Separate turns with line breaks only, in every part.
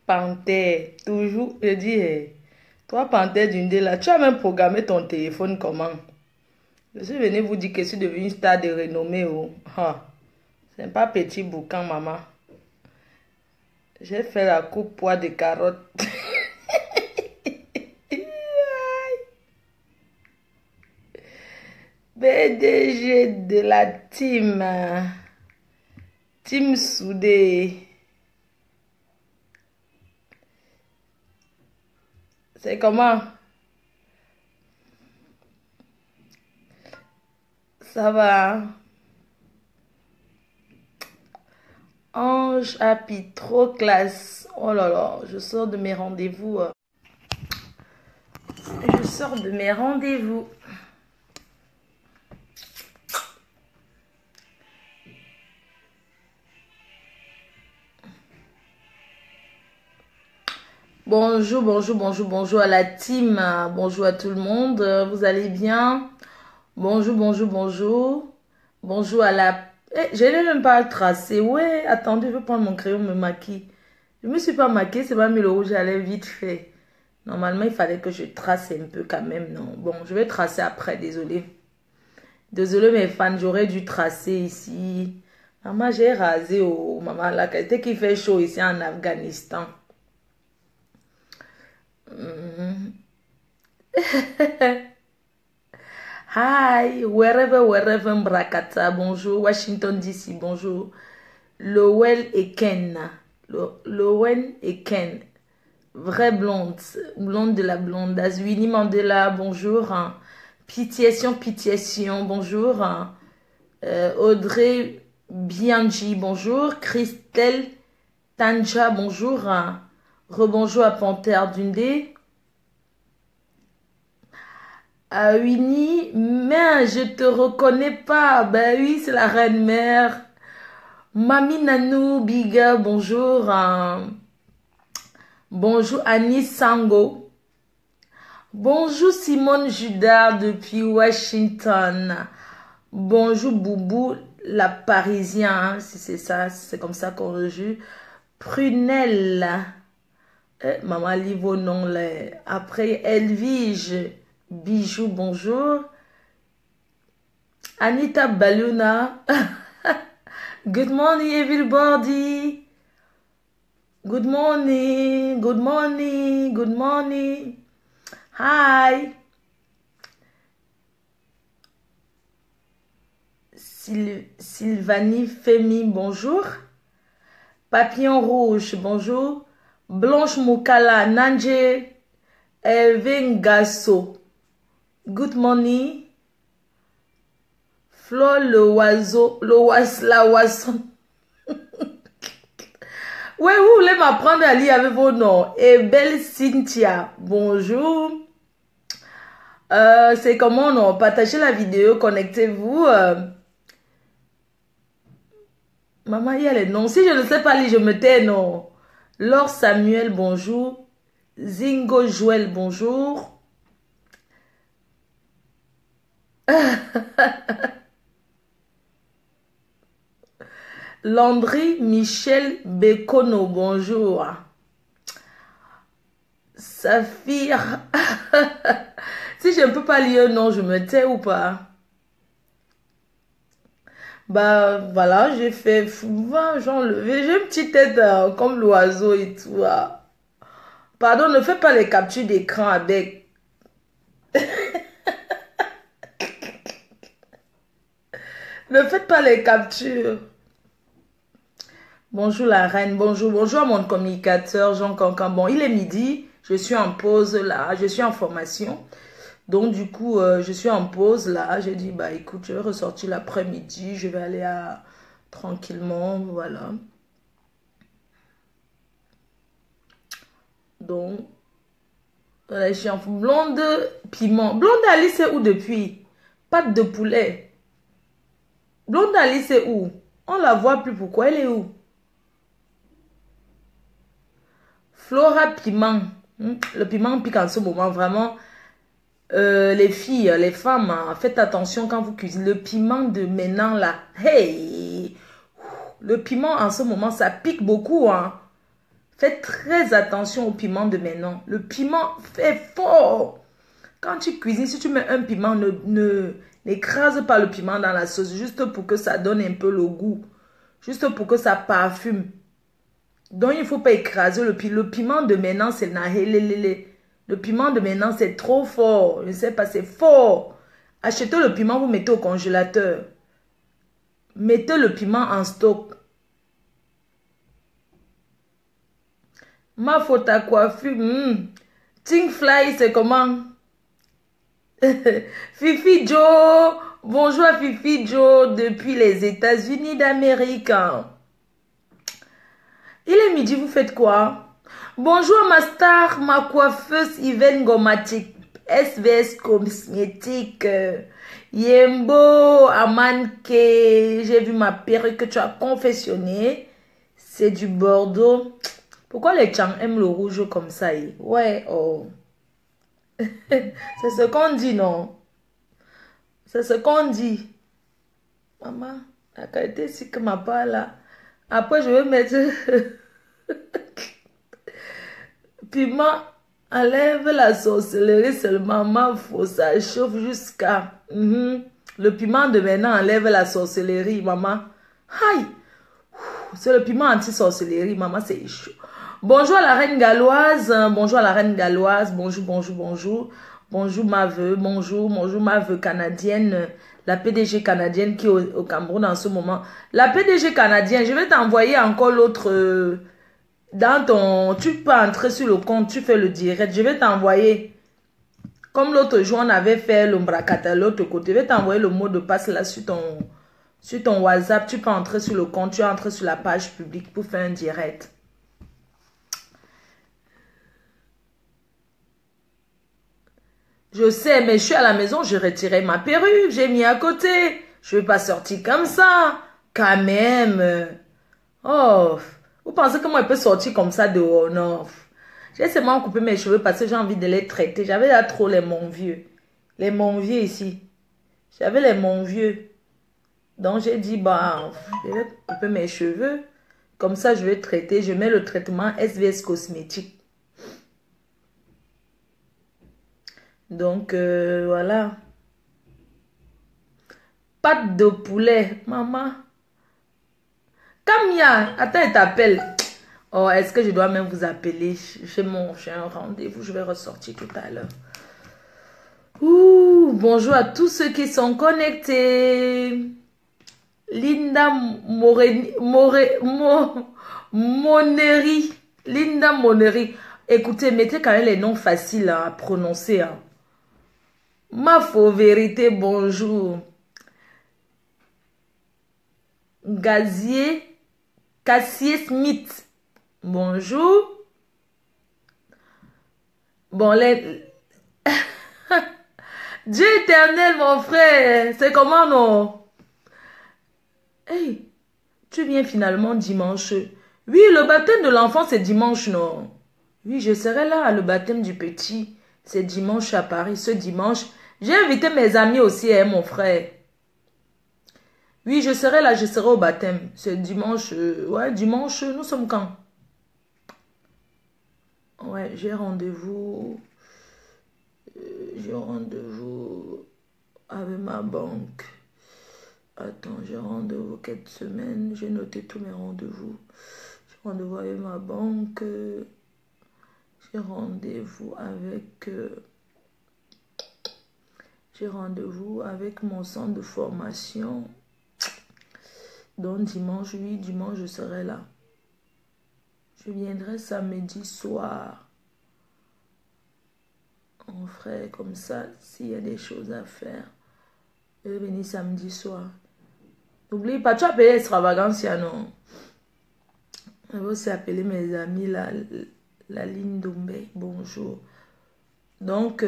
Panthère, toujours, je dis, toi, Panthère Dundee, là, tu as même programmé ton téléphone comment? Je suis venue vous dire que je suis devenue une star de renommée. Oh. Ah, c'est pas petit boucan, maman. J'ai fait la coupe poids de carottes. BDG de la team soudée. C'est comment? Ça va? Ange Happy, trop classe. Oh là là, je sors de mes rendez-vous. Je sors de mes rendez-vous. Bonjour, bonjour, bonjour, bonjour à la team. Bonjour à tout le monde. Vous allez bien? Bonjour, bonjour, bonjour. Bonjour à la... je n'ai même pas tracé. Ouais, attendez, je vais prendre mon crayon, me maquiller. Je ne me suis pas maquillée, c'est pas mis le rouge, j'allais vite fait. Normalement, il fallait que je trace un peu quand même, non? Bon, je vais tracer après, désolé. Désolé mes fans, j'aurais dû tracer ici. Maman, j'ai rasé au maman là, dès qu'il fait chaud ici en Afghanistan. Hi, wherever, Mbrakata, bonjour. Washington DC, bonjour. Lowell et Ken. Lowell et Ken. Vraie blonde. Blonde de la blonde. Azwini Mandela, bonjour. Pitiation, bonjour. Audrey Bianchi, bonjour. Christelle Tanja, bonjour. Rebonjour à Panthère Dundee. Ah Winnie, mais je te reconnais pas. Ben oui, c'est la reine mère. Mami Nanou, Biga, bonjour. Bonjour Annie Sango. Bonjour Simone Judas depuis Washington. Bonjour Boubou, la Parisien, si c'est ça, c'est comme ça qu'on rejoue. Prunelle. Maman lit vos noms là. Après Elvige. Bijou, bonjour. Anita Baluna. Good morning, everybody. Good morning, good morning, good morning. Hi. Sylvanie Femi, bonjour. Papillon Rouge, bonjour. Blanche Moukala, Nanje Evengasso. Good morning. Flo la oiseau. Ouais, vous voulez m'apprendre à lire avec vos noms. Et belle Cynthia, bonjour. C'est comment non? Partagez la vidéo, connectez-vous. Maman, il y a les noms. Si je ne sais pas lire, je me tais, non. Laure Samuel, bonjour. Zingo Joël, bonjour. Landry Michel Bekono, bonjour. Saphir. Si je ne peux pas lire, non, je me tais ou pas? Bah voilà, j'ai fait, j'ai enlevé, j'ai une petite tête comme l'oiseau et tout. Pardon, ne fais pas les captures d'écran avec. Ne faites pas les captures. Bonjour la reine, bonjour à mon communicateur Jean Cancan. Bon, il est midi, je suis en pause là, je suis en formation. Donc du coup, je suis en pause là. J'ai dit, bah écoute, je vais ressortir l'après-midi, je vais aller tranquillement, voilà. Donc, voilà, je suis en blonde piment. Blonde Alice, c'est où depuis? Pâte de poulet. Blonde Alice, c'est où? On la voit plus, pourquoi elle est où? Flora piment. Le piment pique en ce moment, vraiment. Les filles, les femmes, faites attention quand vous cuisinez. Le piment de maintenant là, hey! Le piment en ce moment, ça pique beaucoup. Hein. Fais très attention au piment de maintenant. Le piment fait fort. Quand tu cuisines, si tu mets un piment, n'écrase pas le piment dans la sauce, juste pour que ça donne un peu le goût. Juste pour que ça parfume. Donc, il ne faut pas écraser le piment. Le piment de maintenant, c'est nahelelele. Le piment de maintenant, c'est trop fort. Je ne sais pas, c'est fort. Achetez le piment, vous mettez au congélateur. Mettez le piment en stock. Ma faute à coiffure. Ting Fly, c'est comment? Fifi Joe. Bonjour à Fifi Joe depuis les États-Unis d'Amérique. Il est midi, vous faites quoi? Bonjour ma star, ma coiffeuse Yvonne Gomatic, SVS Cosmétique, Yembo, Amanke, j'ai vu ma perruque que tu as confectionnée, c'est du Bordeaux. Pourquoi les Tchang aiment le rouge comme ça? Ouais, oh. C'est ce qu'on dit, non? C'est ce qu'on dit. Maman, la qualité c'est que ma part là. Après, je vais mettre... Piment enlève la sorcellerie seulement, ma faut ça chauffe jusqu'à... Le piment de maintenant enlève la sorcellerie, maman. Aïe! C'est le piment anti-sorcellerie, maman, c'est chaud. Bonjour à la reine galloise, bonjour à la reine galloise, bonjour, bonjour, bonjour. Bonjour ma veuve, bonjour ma veuve canadienne, la PDG canadienne qui est au Cameroun en ce moment. La PDG canadienne, je vais t'envoyer encore l'autre... dans ton... Tu peux entrer sur le compte, tu fais le direct. Je vais t'envoyer... Comme l'autre jour, on avait fait l'ombracata de l'autre côté. Je vais t'envoyer le mot de passe là sur ton WhatsApp. Tu peux entrer sur le compte, tu entres sur la page publique pour faire un direct. Je sais, mais je suis à la maison, j'ai retiré ma perruque, j'ai mis à côté. Je ne vais pas sortir comme ça. Quand même. Oh, vous pensez que moi, je peux sortir comme ça dehors? Non. J'ai seulement coupé mes cheveux parce que j'ai envie de les traiter. J'avais là trop les monvieux. Les monvieux ici. J'avais les monvieux. Donc, j'ai dit, bah, je vais couper mes cheveux. Comme ça, je vais traiter. Je mets le traitement SVS Cosmétique. Donc, voilà. Pâte de poulet, maman. Camilla, attends, elle t'appelle. Oh, est-ce que je dois même vous appeler? J'ai un rendez-vous, je vais ressortir tout à l'heure. Ouh, bonjour à tous ceux qui sont connectés. Linda Moneri. Linda Moneri. Écoutez, mettez quand même les noms faciles à prononcer. Hein. Ma faux vérité, bonjour. Gazier, Cassier Smith, bonjour. Bon, Dieu éternel, mon frère, c'est comment non? Hey, tu viens finalement dimanche. Oui, le baptême de l'enfant, c'est dimanche, non? Oui, je serai là, le baptême du petit. C'est dimanche à Paris, ce dimanche. J'ai invité mes amis aussi, hein, mon frère. Oui, je serai là, je serai au baptême. C'est dimanche. Ouais, dimanche, nous sommes quand? Ouais, j'ai rendez-vous. J'ai rendez-vous avec ma banque. Attends, j'ai rendez-vous quelle semaine? J'ai noté tous mes rendez-vous. J'ai rendez-vous avec ma banque. J'ai rendez-vous avec... j'ai rendez-vous avec mon centre de formation. Donc dimanche, oui, dimanche, je serai là. Je viendrai samedi soir. Mon frère, comme ça, s'il y a des choses à faire, je vais venir samedi soir. N'oublie pas, tu as appelé Extravaganza, non? Je vais aussi appeler mes amis, la ligne d'Ombé. Bonjour. Donc,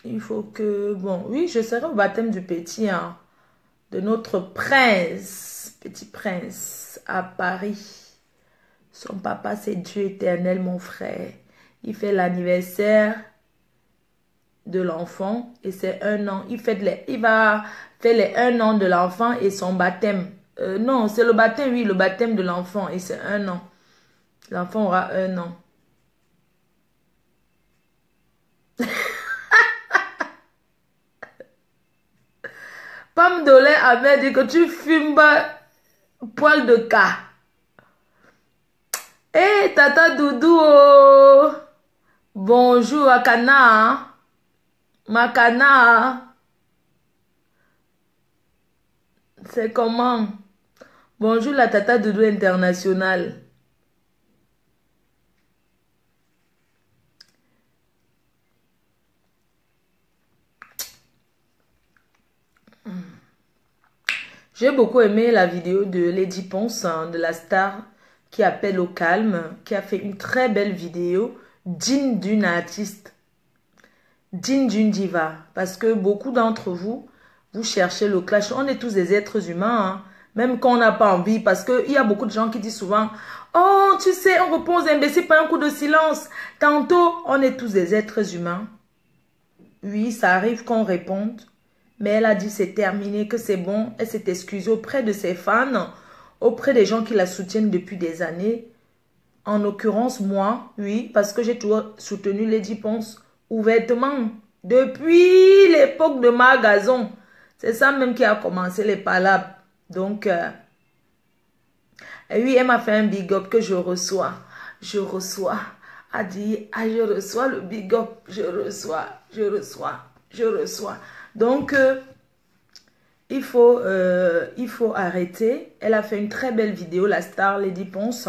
il faut que... Bon, oui, je serai au baptême du petit, hein, de notre prince, petit prince, à Paris. Son papa, c'est Dieu éternel, mon frère. Il fait l'anniversaire de l'enfant et c'est 1 an. Il va faire les 1 an de l'enfant et son baptême. Non, c'est le baptême, oui, le baptême de l'enfant et c'est 1 an. L'enfant aura 1 an. Pam Dolé avait dit que tu fumes pas poil de cas. Eh, Tata Doudou, oh. Bonjour, Akana. Makana. C'est comment? Bonjour, la Tata Doudou internationale. J'ai beaucoup aimé la vidéo de Lady Ponce, hein, de la star qui appelle au calme, qui a fait une très belle vidéo digne d'une artiste, digne d'une diva. Parce que beaucoup d'entre vous, vous cherchez le clash. On est tous des êtres humains, hein, même quand on n'a pas envie. Parce qu'il y a beaucoup de gens qui disent souvent, oh, tu sais, on repose imbécile par un coup de silence. Tantôt, on est tous des êtres humains. Oui, ça arrive qu'on réponde. Mais elle a dit c'est terminé, que c'est bon. Elle s'est excusée auprès de ses fans, auprès des gens qui la soutiennent depuis des années. En l'occurrence, moi, oui, parce que j'ai toujours soutenu Lady Ponce ouvertement. Depuis l'époque de Margazon. C'est ça même qui a commencé les palabres. Donc, et oui, elle m'a fait un big up que je reçois. Je reçois. A dit, ah, je reçois le big up. Je reçois, je reçois, je reçois. Donc, il faut arrêter. Elle a fait une très belle vidéo, la star Lady Ponce.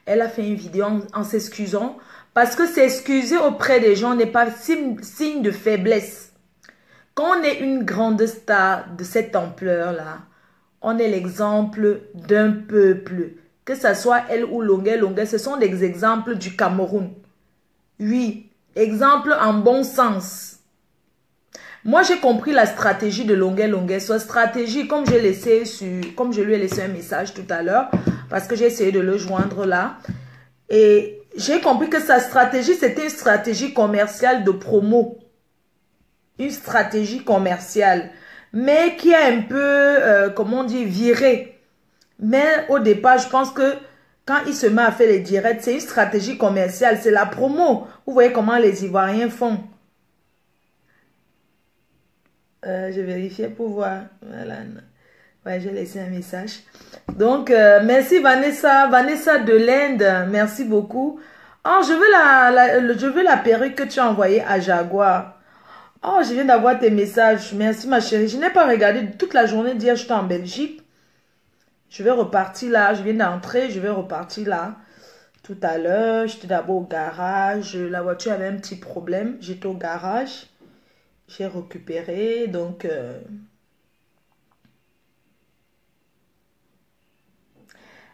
Elle a fait une vidéo en s'excusant. Parce que s'excuser auprès des gens n'est pas signe de faiblesse. Quand on est une grande star de cette ampleur-là, on est l'exemple d'un peuple. Que ce soit elle ou Longuet, ce sont des exemples du Cameroun. Oui, exemple en bon sens. Moi, j'ai compris la stratégie de Longuet. Sa stratégie, comme je lui ai laissé un message tout à l'heure, parce que j'ai essayé de le joindre là. Et j'ai compris que sa stratégie, c'était une stratégie commerciale de promo. Une stratégie commerciale. Mais qui a un peu, comment on dit, viré. Mais au départ, je pense que quand il se met à faire les directs, c'est une stratégie commerciale. C'est la promo. Vous voyez comment les Ivoiriens font. Je vérifiais pour voir. Voilà. Ouais, j'ai laissé un message. Donc, merci Vanessa. Vanessa de l'Inde. Merci beaucoup. Oh, je veux la perruque que tu as envoyée à Jaguar. Oh, je viens d'avoir tes messages. Merci ma chérie. Je n'ai pas regardé toute la journée d'hier. J'étais en Belgique. Je vais repartir là. Je viens d'entrer. Je vais repartir là. Tout à l'heure, j'étais d'abord au garage. La voiture avait un petit problème. J'étais au garage. J'ai récupéré. Donc,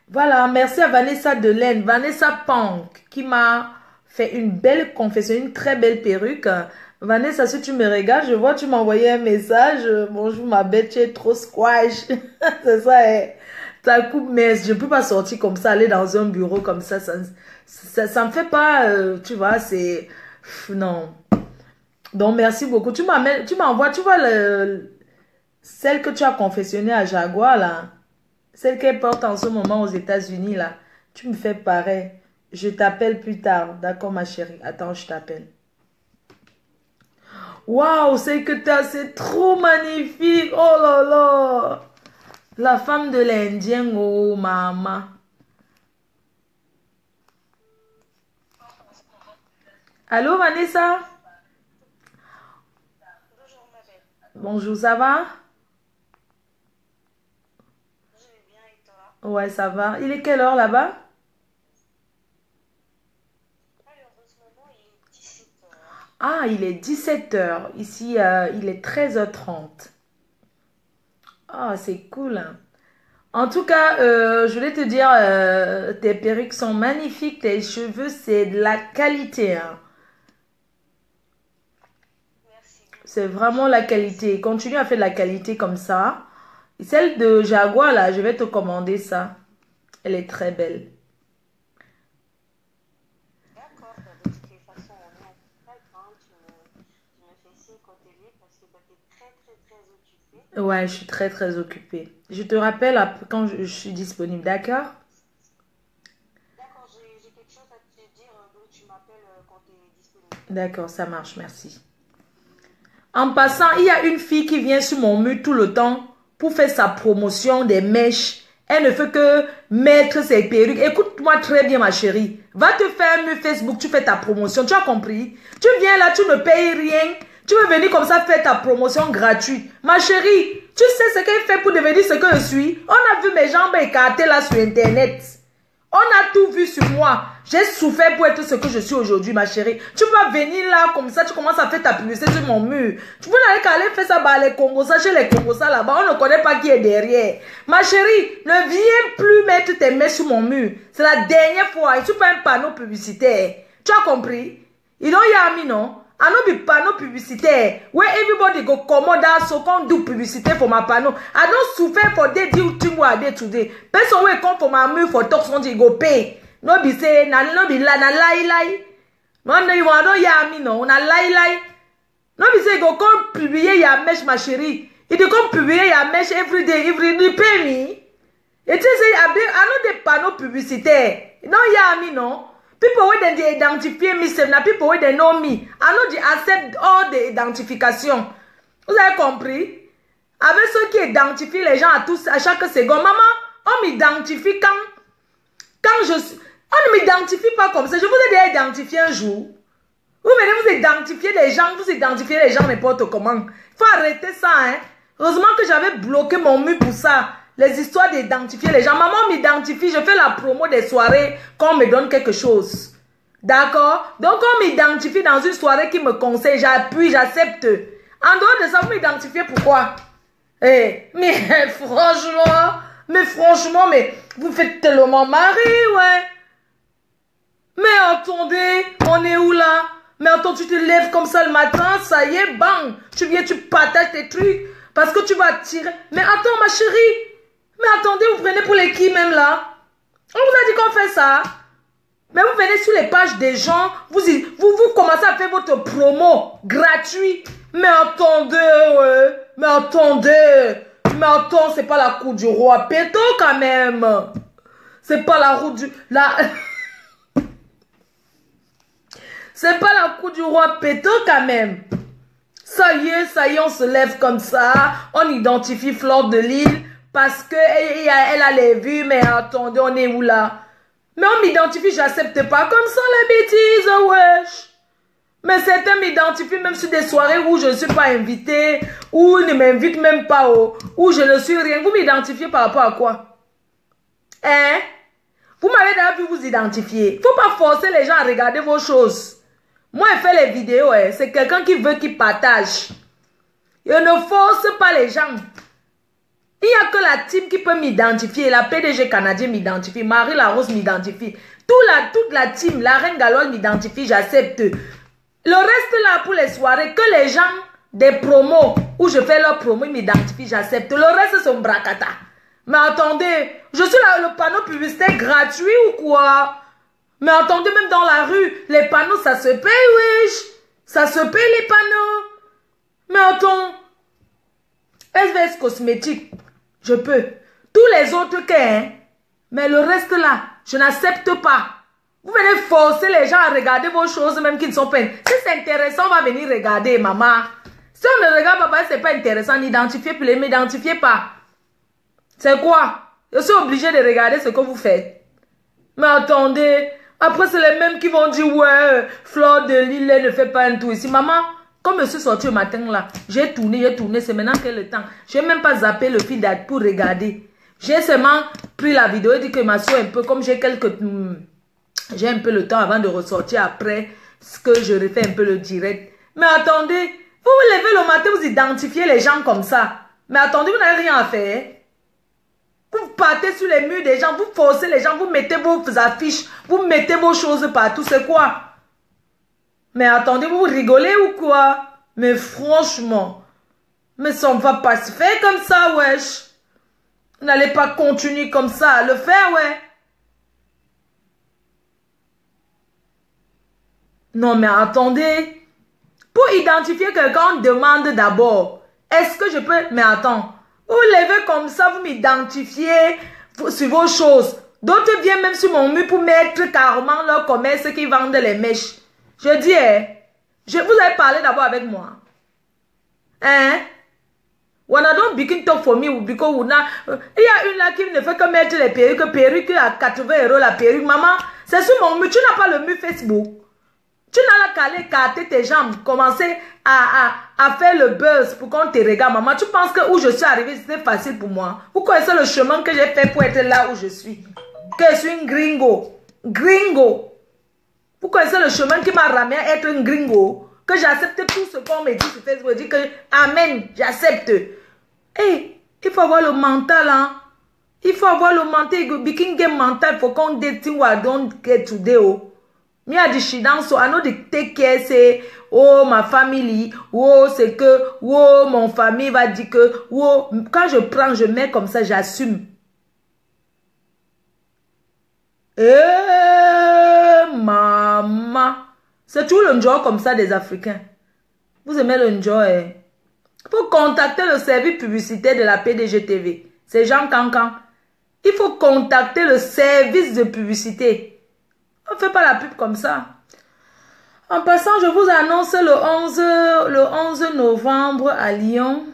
voilà. Merci à Vanessa Delaine. Vanessa Punk qui m'a fait une belle confession. Une très belle perruque. Vanessa, si tu me regardes, je vois, tu m'as envoyé un message. Bonjour ma bête, tu es trop squash. C'est ça, eh. Ta coupe mince. Je ne peux pas sortir comme ça, aller dans un bureau comme ça. Ça me fait pas, tu vois, c'est... Non. Donc, merci beaucoup. Tu m'envoies, tu vois, celle que tu as confessionnée à Jaguar, là. Celle qu'elle porte en ce moment aux États-Unis, là. Tu me fais pareil. Je t'appelle plus tard. D'accord, ma chérie. Attends, je t'appelle. Waouh, c'est que t'as, c'est trop magnifique. Oh là là. La femme de l'Indien, oh maman. Allô, Vanessa? Bonjour, ça va? Ouais, ça va. Il est quelle heure là-bas? Ah, il est 17 heures. Ici, il est 13h30. Ah, c'est cool, hein. En tout cas, je voulais te dire, tes perruques sont magnifiques, tes cheveux, c'est de la qualité, hein. C'est vraiment la qualité. Continue à faire de la qualité comme ça. Et celle de Jaguar, là, je vais te commander ça. Elle est très belle. Ouais, je suis très très occupée. Je te rappelle quand je suis disponible, d'accord? D'accord, ça marche, merci. En passant, il y a une fille qui vient sur mon mur tout le temps pour faire sa promotion des mèches. Elle ne fait que mettre ses perruques. Écoute-moi très bien, ma chérie. Va te faire un mur Facebook, tu fais ta promotion. Tu as compris? Tu viens là, tu ne payes rien. Tu veux venir comme ça faire ta promotion gratuite. Ma chérie, tu sais ce qu'elle fait pour devenir ce que je suis? On a vu mes jambes écartées là sur Internet. On a tout vu sur moi. J'ai souffert pour être ce que je suis aujourd'hui, ma chérie. Tu vas venir là, comme ça, tu commences à faire ta publicité sur mon mur. Tu peux aller aller faire ça bah, les Congosa, chez les Congosa là-bas. On ne connaît pas qui est derrière. Ma chérie, ne viens plus mettre tes mains sur mon mur. C'est la dernière fois. Je ne suis pas un panneau publicitaire. Tu as compris? Ils don't hear me, non? I no be panneau publicitaire. Where everybody go commode so come do publicité for my panneau. I don't suffer for they do thing what I did today. Person wey come for my meal for talk something go pay. No be say no be lie lie. No you don't hear me no. Na lie. No be say go come publier your mèche ma chérie. If you come publier your mèche every day, you pay me. It is say I no dey panneau publicitaire. You don't hear me no. People wey they identify me, na people wey they know me. I know they accept all the identification. Vous avez compris? Avec ceux qui identifient les gens à chaque seconde. Maman, on m'identifie quand je suis... On ne m'identifie pas comme ça. Je vous ai déjà identifié un jour. Vous venez vous identifier les gens, vous identifiez les gens n'importe comment. Il faut arrêter ça, hein. Heureusement que j'avais bloqué mon mur pour ça. Les histoires d'identifier les gens. Maman m'identifie, je fais la promo des soirées quand on me donne quelque chose. D'accord? Donc on m'identifie dans une soirée qui me conseille, j'appuie, j'accepte. En dehors de ça, vous m'identifiez pourquoi? Mais franchement, mais vous faites tellement marrer, ouais. Mais attendez, on est où là? Mais attends, tu te lèves comme ça le matin, ça y est, bang. Tu viens, tu partages tes trucs parce que tu vas tirer. Mais attends, ma chérie. Mais attendez, vous prenez pour les qui même là? On vous a dit qu'on fait ça. Mais vous venez sur les pages des gens, vous commencez à faire votre promo gratuit. Mais attendez, ouais. Mais attends, c'est pas la cour du roi Péto quand même. C'est pas la route du... C'est pas la cour du roi Péto quand même. Ça y est, on se lève comme ça. On identifie Fleur de Lille. Parce que elle a les vues, mais attendez, on est où là? Mais on m'identifie, j'accepte pas comme ça les bêtises, wesh. Mais certains m'identifient même sur des soirées où je ne suis pas invitée, où ils ne m'invitent même pas, où je ne suis rien. Vous m'identifiez par rapport à quoi? Hein? Vous m'avez déjà vu vous identifier. Il ne faut pas forcer les gens à regarder vos choses. Moi, je fais les vidéos, c'est quelqu'un qui veut qu'il partage. Je ne force pas les gens. Il n'y a que la team qui peut m'identifier. La PDG canadien m'identifie. Marie Larose m'identifie. Toute la team, la Reine Galloise m'identifie. J'accepte. Le reste là pour les soirées, que les gens des promos où je fais leur promo, ils m'identifient. J'accepte. Le reste c'est un bracata. Mais attendez, je suis là, le panneau publicitaire gratuit ou quoi? Mais attendez, même dans la rue, les panneaux ça se paye, wesh. Ça se paye les panneaux. Mais attends. SVS cosmétique. Je peux. Tous les autres cas, mais le reste là, je n'accepte pas. Vous venez forcer les gens à regarder vos choses même qui ne sont pas... Si c'est intéressant, on va venir regarder, maman. Si on ne regarde pas, c'est pas intéressant. N'identifiez plus, ne m'identifiez pas. C'est quoi? Je suis obligée de regarder ce que vous faites. Mais attendez, après c'est les mêmes qui vont dire, ouais, Fleur de Lille ne fait pas un tour ici. Maman, comme je suis sortie le matin là, j'ai tourné, c'est maintenant quel temps. Je n'ai même pas zappé le feed pour regarder. J'ai seulement pris la vidéo et dit que ma soeur un peu, comme j'ai j'ai un peu le temps avant de ressortir après, ce que je refais un peu le direct. Mais attendez, vous vous levez le matin, vous identifiez les gens comme ça. Mais attendez, vous n'avez rien à faire. Vous partez sur les murs des gens, vous forcez les gens, vous mettez vos affiches, vous mettez vos choses partout, c'est quoi? Mais attendez, vous rigolez ou quoi? Mais franchement, mais ça ne va pas se faire comme ça, wesh. Vous n'allez pas continuer comme ça à le faire, ouais. Non, mais attendez. Pour identifier quelqu'un, on demande d'abord. Est-ce que je peux... Mais attends. Vous levez comme ça, vous m'identifiez sur vos choses. D'autres viennent même sur mon mur pour mettre carrément leur commerce qui vendent les mèches. Je dis, Vous avez parlé d'abord avec moi. Hein? Wanna don't begin talk for me because il y a une là qui ne fait que mettre les perruques à 80 € la perruque. Maman, c'est sur mon mur. Tu n'as pas le mur Facebook. Tu n'as pas qu'à carter tes jambes, commencer à faire le buzz pour qu'on te regarde. Maman, tu penses que où je suis arrivée, c'était facile pour moi. Vous connaissez le chemin que j'ai fait pour être là où je suis. Que je suis une gringo. Gringo. Vous connaissez le chemin qui m'a ramené à être un gringo. Que j'accepte tout ce qu'on me dit sur Facebook. Je dis que amen, j'accepte. Hey, il faut avoir le mental, hein. Il faut avoir le mental. Begin game mental. Il faut qu'on date what I don't get today. Oh. Me a dit she dance so I know the take care say oh ma famille. Oh c'est que oh mon famille va dire que oh quand je prends je mets comme ça j'assume. Maman. C'est toujours le enjoy comme ça des Africains. Vous aimez le enjoy. Il faut contacter le service publicitaire de la PDG TV. C'est Jean Cancan. Il faut contacter le service de publicité. On ne fait pas la pub comme ça. En passant, je vous annonce le 11 novembre à Lyon,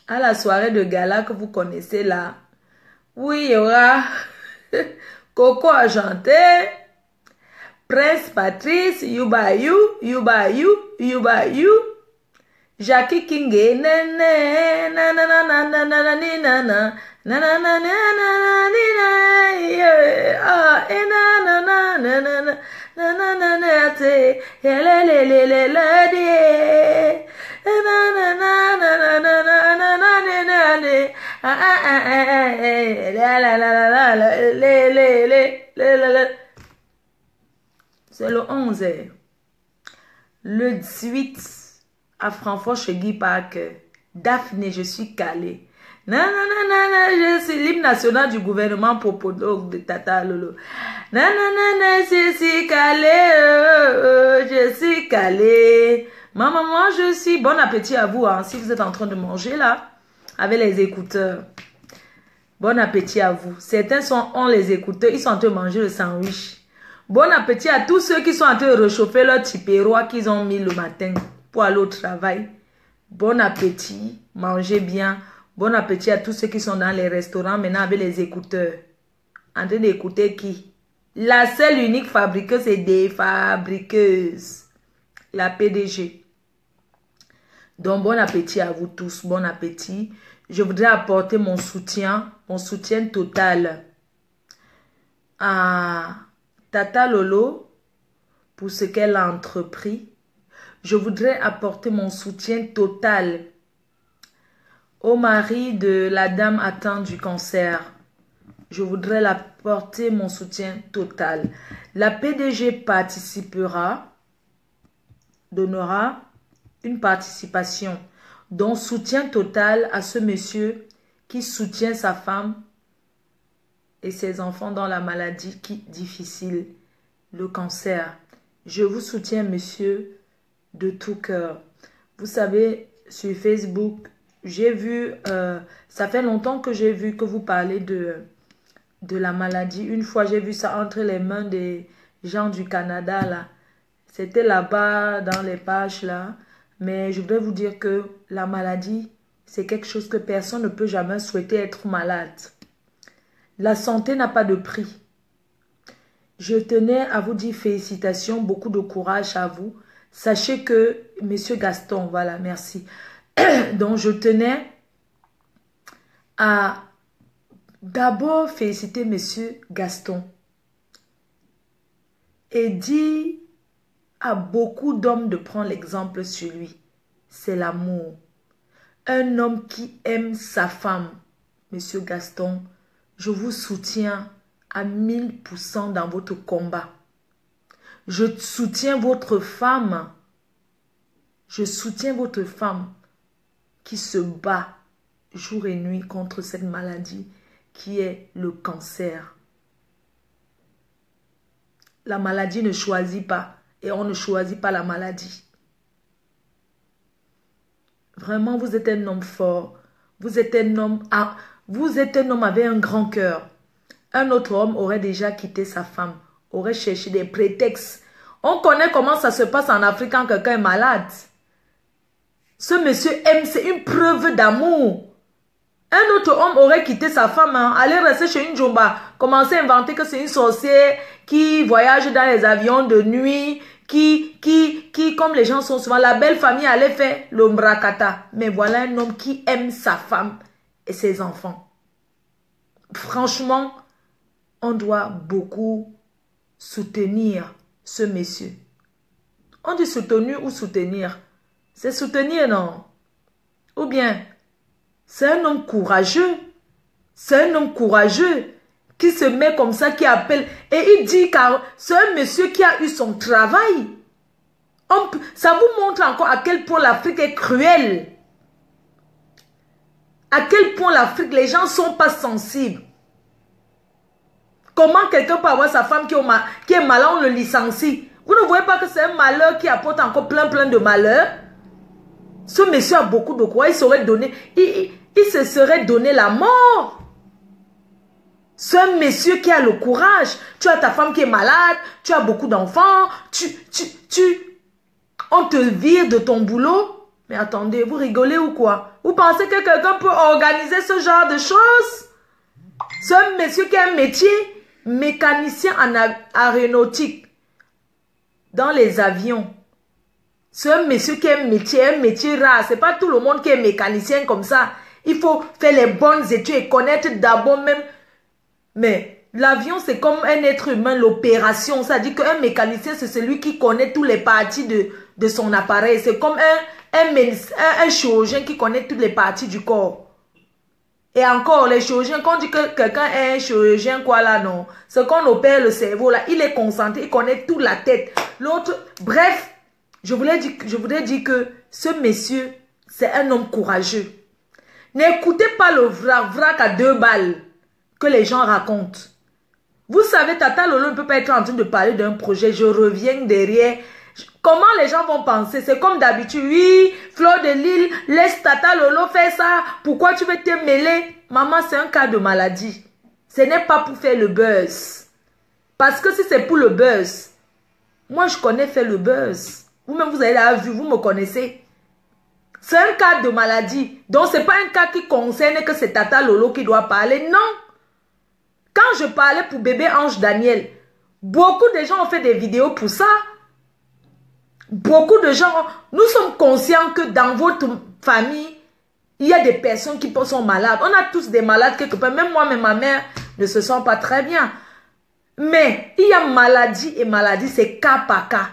à la soirée de gala que vous connaissez là. Oui, il y aura Coco à chanter. Prince Patrice, You by You, You by You, You by You. Jackie King, nene, na na na na na na na na na na na na na ah na na na na na na na na na na te le le le le le de na na na na na na na na na na na ah ah ah la la la la la le le le le. C'est le 11. Le 18 à Francfort chez Guy Parker. Daphné, je suis calée. Non, non, non, non, non, je suis l'hymne national du gouvernement Popodog de Tata Lolo. Non, non, non, non, je suis calée. Je suis calée. Maman, moi, je suis... Bon appétit à vous, hein, si vous êtes en train de manger là, avec les écouteurs. Bon appétit à vous. Certains ont les écouteurs, ils sont en train de manger le sandwich. Bon appétit à tous ceux qui sont en train de réchauffer leur tipérois qu'ils ont mis le matin pour aller au travail. Bon appétit, mangez bien. Bon appétit à tous ceux qui sont dans les restaurants maintenant avec les écouteurs. En train d'écouter qui? La seule unique fabriqueuse, c'est des fabriqueuses. La PDG. Donc bon appétit à vous tous, bon appétit. Je voudrais apporter mon soutien total à Tata Lolo pour ce qu'elle a entrepris. Je voudrais apporter mon soutien total au mari de la dame atteinte du cancer. Je voudrais apporter mon soutien total. La PDG participera, donnera une participation, donc soutien total à ce monsieur qui soutient sa femme et ses enfants dans la maladie difficile, le cancer. Je vous soutiens, monsieur, de tout cœur. Vous savez, sur Facebook, j'ai vu, ça fait longtemps que j'ai vu que vous parlez de la maladie. Une fois, j'ai vu ça entre les mains des gens du Canada, là. C'était là-bas, dans les pages, là. Mais je voudrais vous dire que la maladie, c'est quelque chose que personne ne peut jamais souhaiter être malade. La santé n'a pas de prix. Je tenais à vous dire félicitations, beaucoup de courage à vous. Sachez que, monsieur Gaston, voilà, merci. Donc, je tenais à d'abord féliciter monsieur Gaston et dire à beaucoup d'hommes de prendre l'exemple sur lui. C'est l'amour. Un homme qui aime sa femme, monsieur Gaston, je vous soutiens à 1000% dans votre combat. Je soutiens votre femme. Je soutiens votre femme qui se bat jour et nuit contre cette maladie qui est le cancer. La maladie ne choisit pas et on ne choisit pas la maladie. Vraiment, vous êtes un homme fort. Vous êtes un homme avec un grand cœur. Un autre homme aurait déjà quitté sa femme, aurait cherché des prétextes. On connaît comment ça se passe en Afrique quand quelqu'un est malade. Ce monsieur aime, c'est une preuve d'amour. Un autre homme aurait quitté sa femme, hein, aller rester chez une Jomba, commencer à inventer que c'est une sorcière qui voyage dans les avions de nuit, qui, comme les gens sont souvent, la belle famille allait faire l'ombrakata. Mais voilà un homme qui aime sa femme et ses enfants. Franchement, on doit beaucoup soutenir ce monsieur. On dit soutenir ou soutenir. C'est soutenir, non? Ou bien, c'est un homme courageux. C'est un homme courageux qui se met comme ça, qui appelle. Et il dit car c'est un monsieur qui a eu son travail. Ça vous montre encore à quel point l'Afrique est cruelle. À quel point l'Afrique, les gens ne sont pas sensibles. Comment quelqu'un peut avoir sa femme qui est malade, on le licencie. Vous ne voyez pas que c'est un malheur qui apporte encore plein de malheurs? Ce monsieur a beaucoup de quoi. Il se serait donné la mort. C'est un monsieur qui a le courage. Tu as ta femme qui est malade, tu as beaucoup d'enfants, on te vire de ton boulot. Mais attendez, vous rigolez ou quoi? Vous pensez que quelqu'un peut organiser ce genre de choses? C'est un monsieur qui a un métier, mécanicien en aéronautique, dans les avions. C'est un monsieur qui a un métier rare. C'est pas tout le monde qui est mécanicien comme ça. Il faut faire les bonnes études et connaître d'abord même. Mais l'avion, c'est comme un être humain, l'opération. Ça dit qu'un mécanicien, c'est celui qui connaît toutes les parties de son appareil. C'est comme un chirurgien qui connaît toutes les parties du corps. Et encore, les chirurgiens, quand on dit que quelqu'un est un chirurgien, quoi là, non. C'est qu'on opère le cerveau, là. Il est concentré, il connaît toute la tête. L'autre, bref, je voudrais dire que ce monsieur, c'est un homme courageux. N'écoutez pas le vrac à 2 balles que les gens racontent. Vous savez, Tata Lolo ne peut pas être en train de parler d'un projet. Je reviens derrière. Comment les gens vont penser? C'est comme d'habitude. Oui, Fleur de Lille, laisse Tata Lolo faire ça. Pourquoi tu veux te mêler? Maman, c'est un cas de maladie. Ce n'est pas pour faire le buzz. Parce que si c'est pour le buzz, moi je connais faire le buzz. Vous-même, vous avez la vue, vous me connaissez. C'est un cas de maladie. Donc, ce n'est pas un cas qui concerne que c'est Tata Lolo qui doit parler. Non. Quand je parlais pour bébé Ange Daniel, beaucoup de gens ont fait des vidéos pour ça. Beaucoup de gens, nous sommes conscients que dans votre famille, il y a des personnes qui sont malades. On a tous des malades quelque part. Même moi, mais ma mère ne se sent pas très bien. Mais il y a maladie et maladie, c'est cas par cas.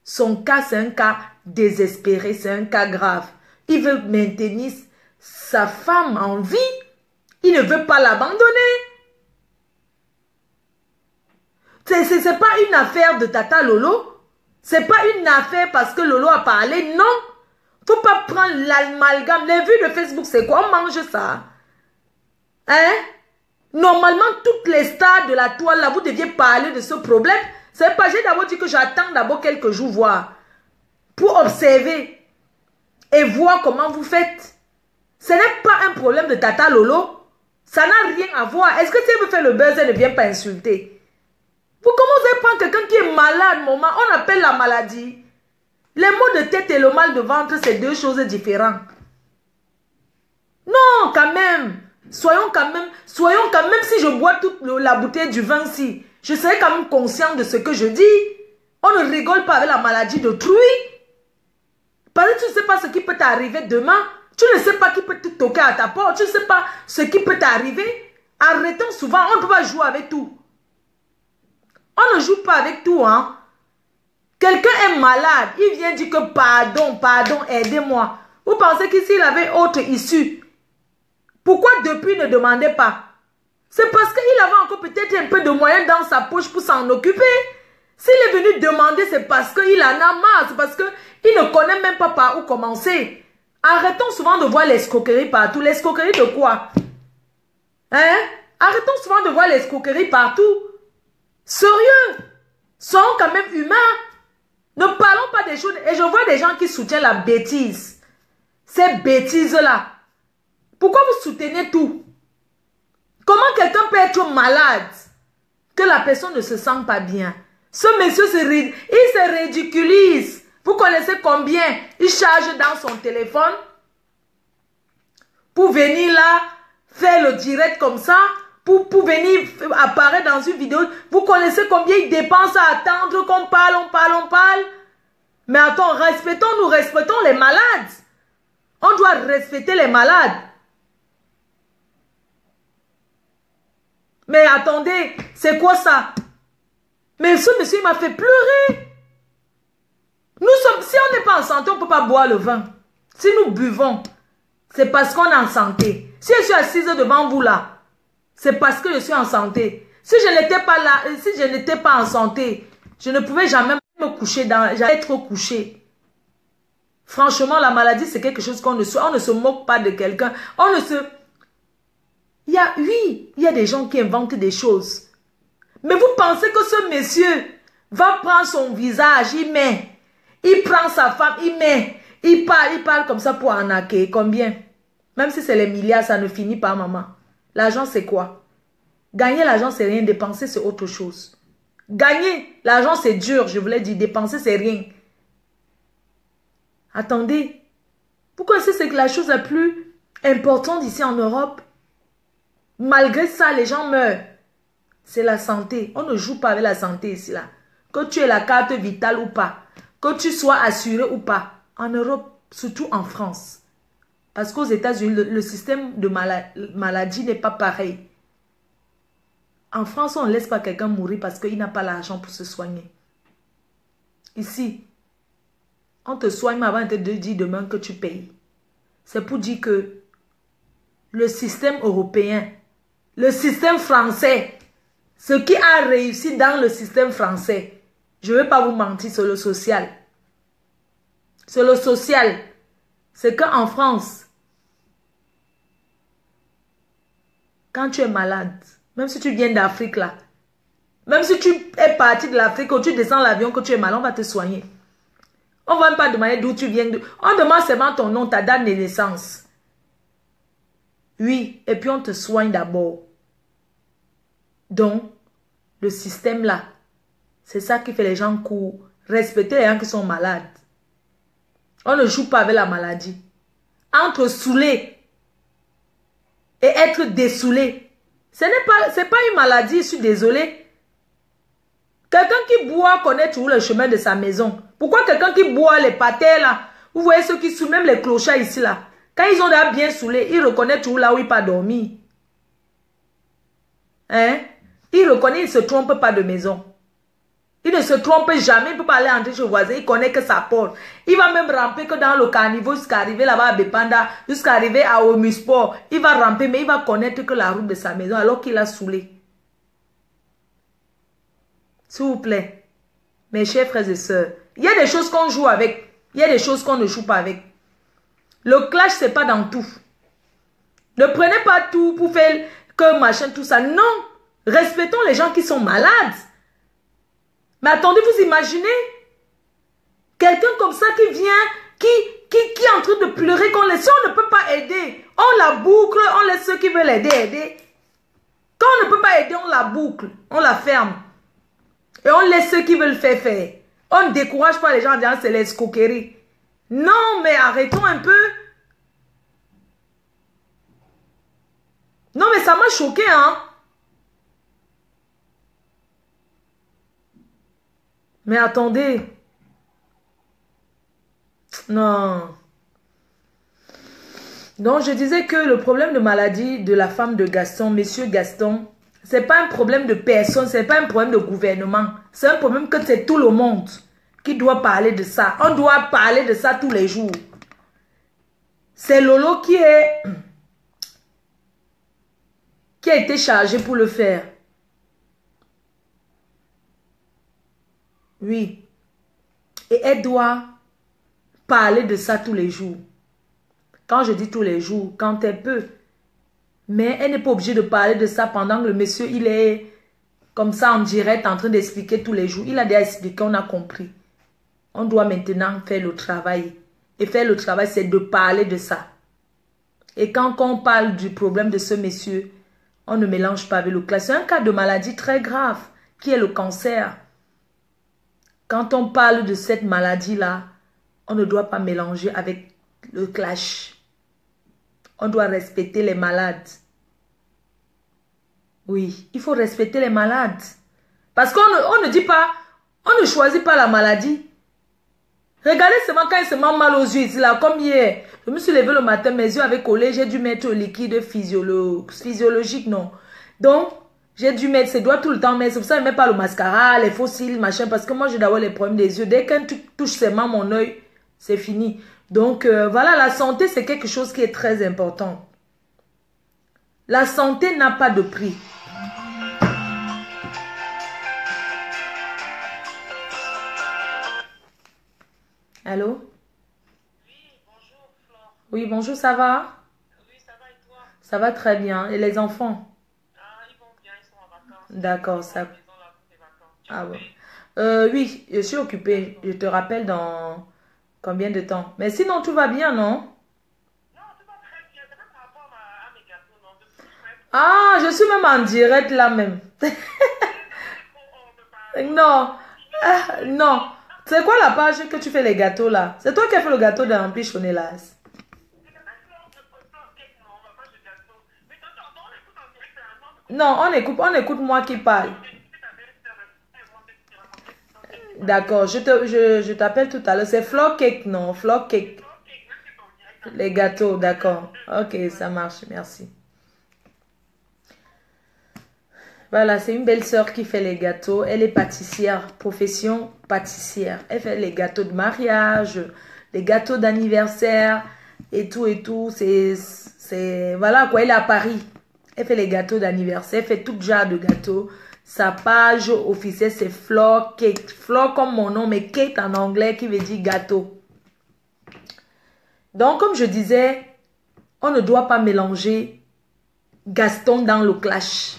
Son cas, c'est un cas désespéré, c'est un cas grave. Il veut maintenir sa femme en vie. Il ne veut pas l'abandonner. C'est pas une affaire de Tata Lolo. C'est pas une affaire parce que Lolo a parlé. Non. Faut pas prendre l'amalgame. Les vues de Facebook, c'est quoi? On mange ça. Hein? Normalement, toutes les stars de la toile, là, vous deviez parler de ce problème. C'est pas, j'ai d'abord dit que j'attends d'abord quelques jours voir. Pour observer. Et voir comment vous faites. Ce n'est pas un problème de Tata Lolo. Ça n'a rien à voir. Est-ce que si elle veut faire le buzz, elle ne vient pas insulter? Vous commencez à prendre quelqu'un qui est malade, maman. On appelle la maladie. Les maux de tête et le mal de ventre, c'est 2 choses différentes. Non, quand même. Soyons quand même, si je bois toute la bouteille du vin, si, je serai quand même conscient de ce que je dis. On ne rigole pas avec la maladie d'autrui. Parce que tu ne sais pas ce qui peut t'arriver demain. Tu ne sais pas qui peut te toquer à ta porte. Tu ne sais pas ce qui peut t'arriver. Arrêtons souvent. On ne peut pas jouer avec tout. On ne joue pas avec tout, hein. Quelqu'un est malade. Il vient dire que pardon, aidez-moi. Vous pensez qu'ici, il avait autre issue. Pourquoi depuis ne demandait pas? C'est parce qu'il avait encore peut-être un peu de moyens dans sa poche pour s'en occuper. S'il est venu demander, c'est parce qu'il en a marre. C'est parce qu'il ne connaît même pas par où commencer. Arrêtons souvent de voir l'escroquerie partout. L'escroquerie de quoi? Hein? Arrêtons souvent de voir l'escroquerie partout. Sérieux? Soyons quand même humains. Ne parlons pas des choses. Et je vois des gens qui soutiennent la bêtise. Ces bêtises-là. Pourquoi vous soutenez tout? Comment quelqu'un peut être malade que la personne ne se sent pas bien? Ce monsieur, il se ridiculise. Vous connaissez combien il charge dans son téléphone pour venir là, faire le direct comme ça, pour venir apparaître dans une vidéo. Vous connaissez combien il dépense à attendre qu'on parle, on parle. Mais attends, respectons-nous, respectons les malades. On doit respecter les malades. Mais attendez, c'est quoi ça? Mais ce monsieur, il m'a fait pleurer. Si on n'est pas en santé, on ne peut pas boire le vin. Si nous buvons, c'est parce qu'on est en santé. Si je suis assise devant vous là, c'est parce que je suis en santé. Si je n'étais pas là, si je n'étais pas en santé, je ne pouvais jamais me coucher j'allais être couché. Franchement, la maladie, c'est quelque chose on ne se moque pas de quelqu'un. Il y a des gens qui inventent des choses. Mais vous pensez que ce monsieur va prendre son visage, il prend sa femme, il parle comme ça pour arnaquer. Combien? Même si c'est les milliards, ça ne finit pas, maman. L'argent, c'est quoi? Gagner l'argent, c'est rien. Dépenser, c'est autre chose. Gagner l'argent, c'est dur, je vous l'ai dit. Dépenser, c'est rien. Attendez. Vous connaissez c'est la chose la plus importante ici en Europe? Malgré ça, les gens meurent. C'est la santé. On ne joue pas avec la santé ici, là. Que tu aies la carte vitale ou pas. Que tu sois assuré ou pas. En Europe, surtout en France. Parce qu'aux États-Unis, le système de maladie n'est pas pareil. En France, on ne laisse pas quelqu'un mourir parce qu'il n'a pas l'argent pour se soigner. Ici, on te soigne, mais avant de te dire demain que tu payes. C'est pour dire que le système européen, le système français, ce qui a réussi dans le système français, je ne vais pas vous mentir, c'est le social. C'est le social. C'est qu'en France, quand tu es malade, même si tu viens d'Afrique là, même si tu es parti de l'Afrique, quand tu descends l'avion, que tu es malade, on va te soigner. On ne va même pas demander d'où tu viens. On demande seulement ton nom, ta date de naissance. Oui, et puis on te soigne d'abord. Donc, le système là, c'est ça qui fait les gens courent. Respecter les gens qui sont malades. On ne joue pas avec la maladie. Entre saoulé et être dessoulé, c'est pas une maladie, je suis désolée. Quelqu'un qui boit connaît toujours le chemin de sa maison. Pourquoi quelqu'un qui boit les pâtés là, vous voyez ceux qui saoulent, même les clochards ici là, quand ils ont déjà bien saoulé, ils reconnaissent toujours là où ils pas dormi. Hein? Ils reconnaissent, ils ne se trompent pas de maison. Il ne se trompe jamais, il ne peut pas aller entrer chez le voisin, il connaît que sa porte. Il va même ramper que dans le carnival jusqu'à arriver là-bas à Bepanda, jusqu'à arriver à Omusport. Il va ramper, mais il va connaître que la route de sa maison alors qu'il a saoulé. S'il vous plaît, mes chers frères et sœurs, il y a des choses qu'on joue avec, il y a des choses qu'on ne joue pas avec. Le clash, c'est pas dans tout. Ne prenez pas tout pour faire que machin, tout ça. Non, respectons les gens qui sont malades. Mais attendez, vous imaginez quelqu'un comme ça qui vient, qui est en train de pleurer, qu'on laisse, si on ne peut pas aider, on la boucle, on laisse ceux qui veulent aider. Quand on ne peut pas aider, on la boucle, on la ferme. Et on laisse ceux qui veulent faire. On ne décourage pas les gens en disant c'est l'escroquerie. Non, mais arrêtons un peu. Non, mais ça m'a choqué, hein. Mais attendez. Non. Donc, je disais que le problème de maladie de la femme de Gaston, monsieur Gaston, c'est pas un problème de personne, c'est pas un problème de gouvernement. C'est un problème que c'est tout le monde qui doit parler de ça. On doit parler de ça tous les jours. C'est Lolo qui a été chargé pour le faire. Oui. Et elle doit parler de ça tous les jours. Quand je dis tous les jours, quand elle peut. Mais elle n'est pas obligée de parler de ça pendant que le monsieur, il est comme ça en direct en train d'expliquer tous les jours. Il a déjà expliqué, on a compris. On doit maintenant faire le travail. Et faire le travail, c'est de parler de ça. Et quand on parle du problème de ce monsieur, on ne mélange pas avec le clash. C'est un cas de maladie très grave, qui est le cancer. quand on parle de cette maladie-là, on ne doit pas mélanger avec le clash. On doit respecter les malades. Oui, il faut respecter les malades. Parce qu'on ne dit pas, on ne choisit pas la maladie. Regardez seulement quand il se met mal aux yeux ici, là, comme hier. Je me suis levé le matin, mes yeux avaient collé, j'ai dû mettre le liquide physiologique, non. Donc, j'ai dû mettre, c'est doigts tout le temps, mais c'est pour ça que je ne mets pas le mascara, les fossiles, machin, parce que moi, j'ai d'abord les problèmes des yeux. Dès qu'un truc touche seulement mon œil, c'est fini. Donc, voilà, la santé, c'est quelque chose qui est très important. La santé n'a pas de prix. Allô?
Oui, bonjour Flore.
Oui, bonjour, ça va?
Oui, ça va et toi?
Ça va très bien. Et les enfants?
Ah, ils vont bien, ils sont en vacances.
D'accord,
Ils sont
ça...
à la maison là pour les vacances. Tu es
Ah
occupée?
bon. Oui, je suis occupée. Je te rappelle dans combien de temps? Mais sinon, tout va bien, non?
Non, tout va très bien. C'est pas par rapport à mes gâteaux, non. Depuis que je m'ai
Ah, je suis même en direct là même.
posé dans le micro, on peut parler.
Non.
Sinon,
Ah, non. C'est quoi la page que tu fais les gâteaux là? C'est toi qui as fait le gâteau d'un pichonnet là.
c'est pas Flore de Flore Cake, non, on va pas de gâteau. Mais attends, on écoute en direct, c'est un nom de
Non, on écoute moi qui parle.
ta belle-sœur. Elle va te raconter ton truc.
D'accord, je t'appelle tout à l'heure. C'est Flock Cake, non? Flock Cake.
Flore Cake, là, c'est en direct.
Les gâteaux, d'accord. Ok, ça marche, merci. Voilà, c'est une belle sœur qui fait les gâteaux. Elle est pâtissière, profession pâtissière. Elle fait les gâteaux de mariage, les gâteaux d'anniversaire et tout et tout. Voilà quoi, elle est à Paris. Elle fait les gâteaux d'anniversaire, elle fait tout genre de gâteaux. Sa page officielle, c'est Flock Cake. Flock comme mon nom, mais cake en anglais qui veut dire gâteau. Donc, comme je disais, on ne doit pas mélanger Gaston dans le clash.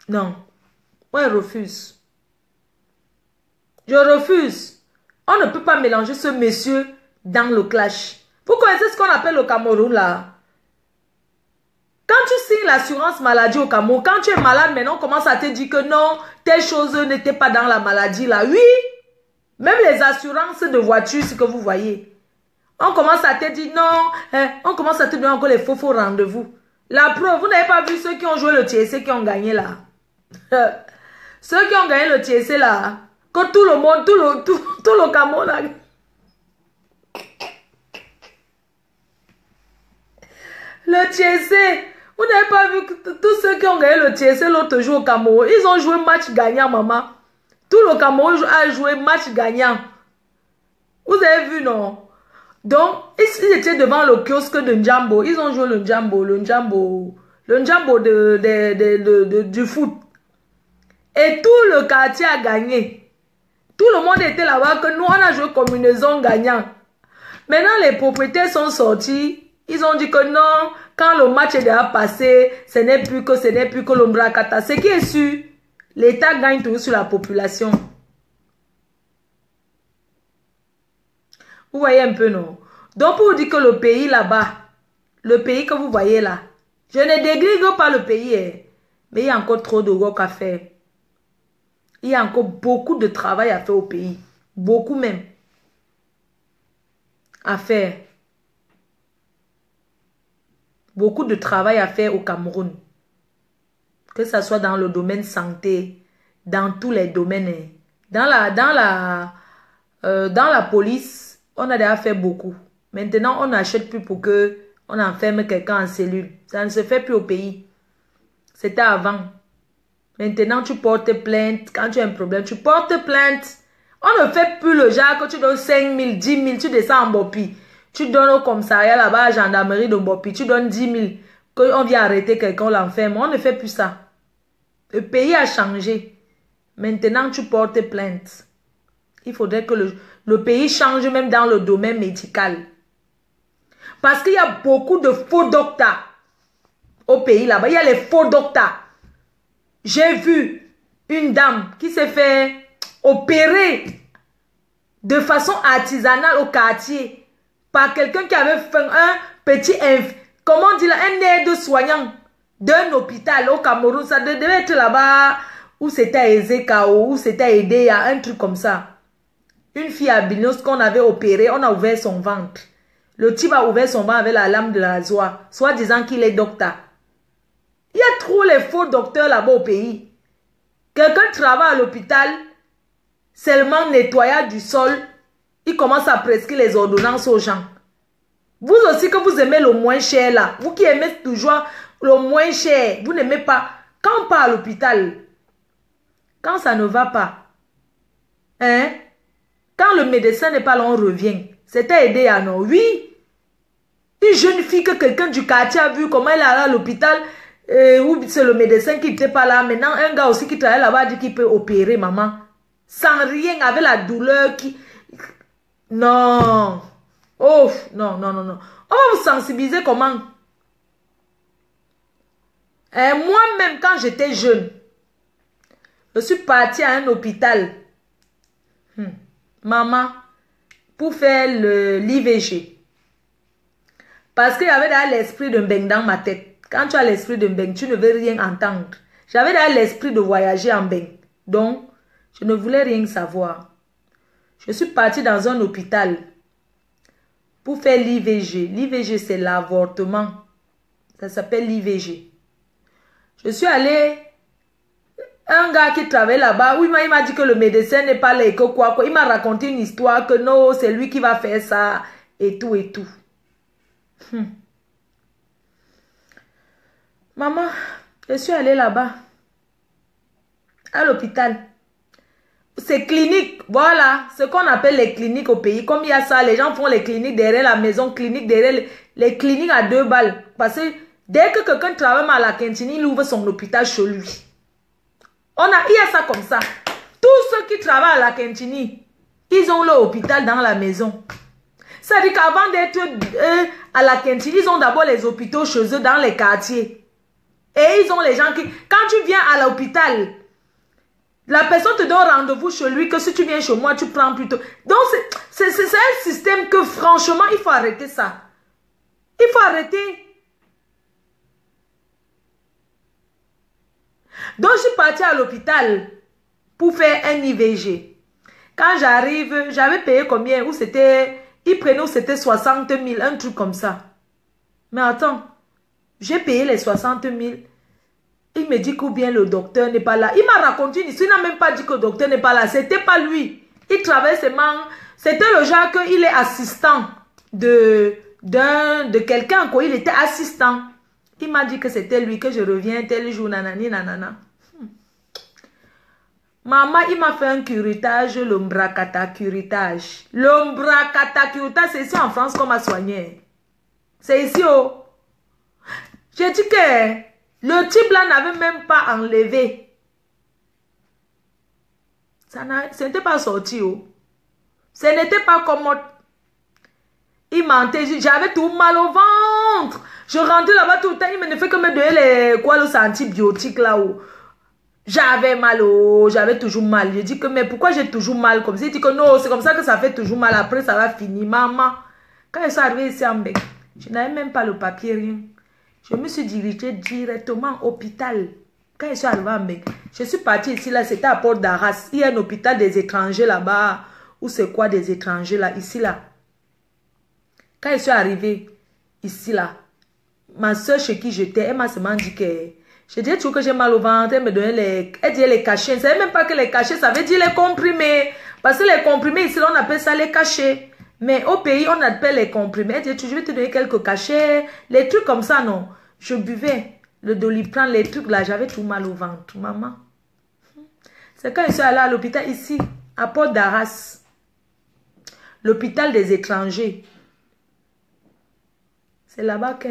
Non, moi je refuse. Je refuse. On ne peut pas mélanger ce monsieur dans le clash. Vous connaissez ce qu'on appelle le Cameroun là? Quand tu signes l'assurance maladie au Cameroun, quand tu es malade maintenant, on commence à te dire que non, telle chose n'était pas dans la maladie là. Oui, même les assurances de voiture, ce que vous voyez. On commence à te dire non, on commence à te donner encore les faux rendez-vous. La preuve, vous n'avez pas vu ceux qui ont joué le TSC qui ont gagné là. Ceux qui ont gagné le TSC là, que tout le monde, tout le Cameroun là. Le TSC, vous n'avez pas vu que tous ceux qui ont gagné le TSC l'autre jour au Cameroun, ils ont joué match gagnant, maman. Tout le Cameroun a joué match gagnant. Vous avez vu, non? Donc, ils étaient devant le kiosque de Njambo. Ils ont joué le Njambo du foot. Et tout le quartier a gagné. Tout le monde était là-bas que nous, on a joué combinaison gagnant. Maintenant, les propriétaires sont sortis. Ils ont dit que non, quand le match est déjà passé, ce n'est plus que l'Ombrakata. Ce qui est sûr, l'État gagne toujours sur la population. Vous voyez un peu, non? Donc, pour vous dire que le pays là-bas, le pays que vous voyez là, je ne déglige pas le pays, mais il y a encore trop de work à faire. Il y a encore beaucoup de travail à faire au pays. Beaucoup même. À faire. Beaucoup de travail à faire au Cameroun. Que ce soit dans le domaine santé, dans tous les domaines. Dans la police, on a déjà fait beaucoup. Maintenant, on n'achète plus pour que on enferme quelqu'un en cellule. Ça ne se fait plus au pays. C'était avant. Maintenant, tu portes plainte. Quand tu as un problème, tu portes plainte. On ne fait plus le genre que tu donnes 5 000, 10 000, tu descends en Bopi. Tu donnes au commissariat là-bas à la gendarmerie de Bopi. Tu donnes 10 000. Qu'on vient arrêter quelqu'un, on l'enferme. On ne fait plus ça. Le pays a changé. Maintenant, tu portes plainte. Il faudrait que le pays change même dans le domaine médical. Parce qu'il y a beaucoup de faux docteurs au pays là-bas. Il y a les faux docteurs. J'ai vu une dame qui s'est fait opérer de façon artisanale au quartier par quelqu'un qui avait fait un petit, comment on dit là, un aide-soignant d'un hôpital au Cameroun. Ça devait être là-bas où c'était Ezeka ou où c'était aidé à un truc comme ça. Une fille albinos qu'on avait opérée, on a ouvert son ventre. Le type a ouvert son ventre avec la lame de rasoir, soit disant qu'il est docteur. Il y a trop les faux docteurs là-bas au pays. Quelqu'un travaille à l'hôpital, seulement nettoyage du sol, il commence à prescrire les ordonnances aux gens. Vous aussi que vous aimez le moins cher là, vous qui aimez toujours le moins cher, vous n'aimez pas. Quand on part à l'hôpital, quand ça ne va pas, hein, quand le médecin n'est pas là, on revient. C'était aidé à non. Oui, une jeune fille que quelqu'un du quartier a vu comment elle est allée à l'hôpital, ou c'est le médecin qui n'était pas là. Maintenant, un gars aussi qui travaille là-bas dit qu'il peut opérer, maman. Sans rien, avec la douleur qui... Non. Oh, non, non, non, non. On va vous sensibiliser comment? Moi-même, quand j'étais jeune, je suis partie à un hôpital. Maman, pour faire l'IVG. Parce qu'il y avait déjà l'esprit d'un beng dans ma tête. Quand tu as l'esprit d'un beng, tu ne veux rien entendre. J'avais déjà l'esprit de voyager en beng. Donc, je ne voulais rien savoir. Je suis partie dans un hôpital pour faire l'IVG. L'IVG, c'est l'avortement. Ça s'appelle l'IVG. Je suis allée... Un gars qui travaille là-bas, oui, il m'a dit que le médecin n'est pas là et que quoi. Il m'a raconté une histoire que non, c'est lui qui va faire ça et tout et tout. Maman, je suis allée là-bas, à l'hôpital. C'est clinique, voilà, ce qu'on appelle les cliniques au pays. Comme il y a ça, les gens font les cliniques derrière la maison, clinique derrière les cliniques à 2 balles. Parce que dès que quelqu'un travaille à la cantine, il ouvre son hôpital chez lui. Il y a ça comme ça. Tous ceux qui travaillent à la cantine, ils ont leur hôpital dans la maison. Ça dit qu'avant d'être à la cantine, ils ont d'abord les hôpitaux chez eux dans les quartiers. Et ils ont les gens qui... Quand tu viens à l'hôpital, la personne te donne rendez-vous chez lui, que si tu viens chez moi, tu prends plutôt. Donc, c'est un système que franchement, il faut arrêter ça. Il faut arrêter. Donc, je suis partie à l'hôpital pour faire un IVG. Quand j'arrive, j'avais payé combien? Où c'était... Ils prenaient où c'était 60 000, un truc comme ça. Mais attends, j'ai payé les 60 000. Il me dit combien le docteur n'est pas là. Il m'a raconté une histoire. Il n'a même pas dit que le docteur n'est pas là. C'était pas lui. Il travaille seulement. C'était le genre qu'il est assistant de quelqu'un. Il était assistant. Il m'a dit que c'était lui, que je reviens tel jour, nanani, nanana. Maman, il m'a fait un curettage, l'ombracata curettage. L'ombracata curettage, c'est ici en France qu'on m'a soigné. C'est ici, oh. J'ai dit que le type là n'avait même pas enlevé. Ce n'était pas sorti, oh. Ce n'était pas commode. Il mentait, j'avais tout mal au ventre. Je rentrais là-bas tout le temps, il ne fait que me donner les antibiotiques là-haut. J'avais mal, oh, j'avais toujours mal. Je dis que, mais pourquoi j'ai toujours mal comme ça? Il dit que non, c'est comme ça que ça fait toujours mal. Après, ça va finir. Maman, quand je suis arrivée ici en Bec, je n'avais même pas le papier, rien. Je me suis dirigée directement à l'hôpital. Quand je suis arrivée en Bec, je suis partie ici, là, c'était à Port d'Arras. Il y a un hôpital des étrangers là-bas. Ou c'est quoi des étrangers là, ici, là. Quand je suis arrivée ici, là, ma soeur chez qui j'étais, elle m'a seulement dit que... Je disais toujours que j'ai mal au ventre, elle me donnait les... Elle disait les cachets. Je ne savais même pas que les cachets, ça veut dire les comprimés. Parce que les comprimés, ici, on appelle ça les cachets. Mais au pays, on appelle les comprimés. Elle disait toujours, je vais te donner quelques cachets. Les trucs comme ça, non. Je buvais le Doliprane, les trucs là, j'avais tout mal au ventre, maman. C'est quand je suis allée à l'hôpital ici, à Port d'Arras. L'hôpital des étrangers. C'est là-bas que...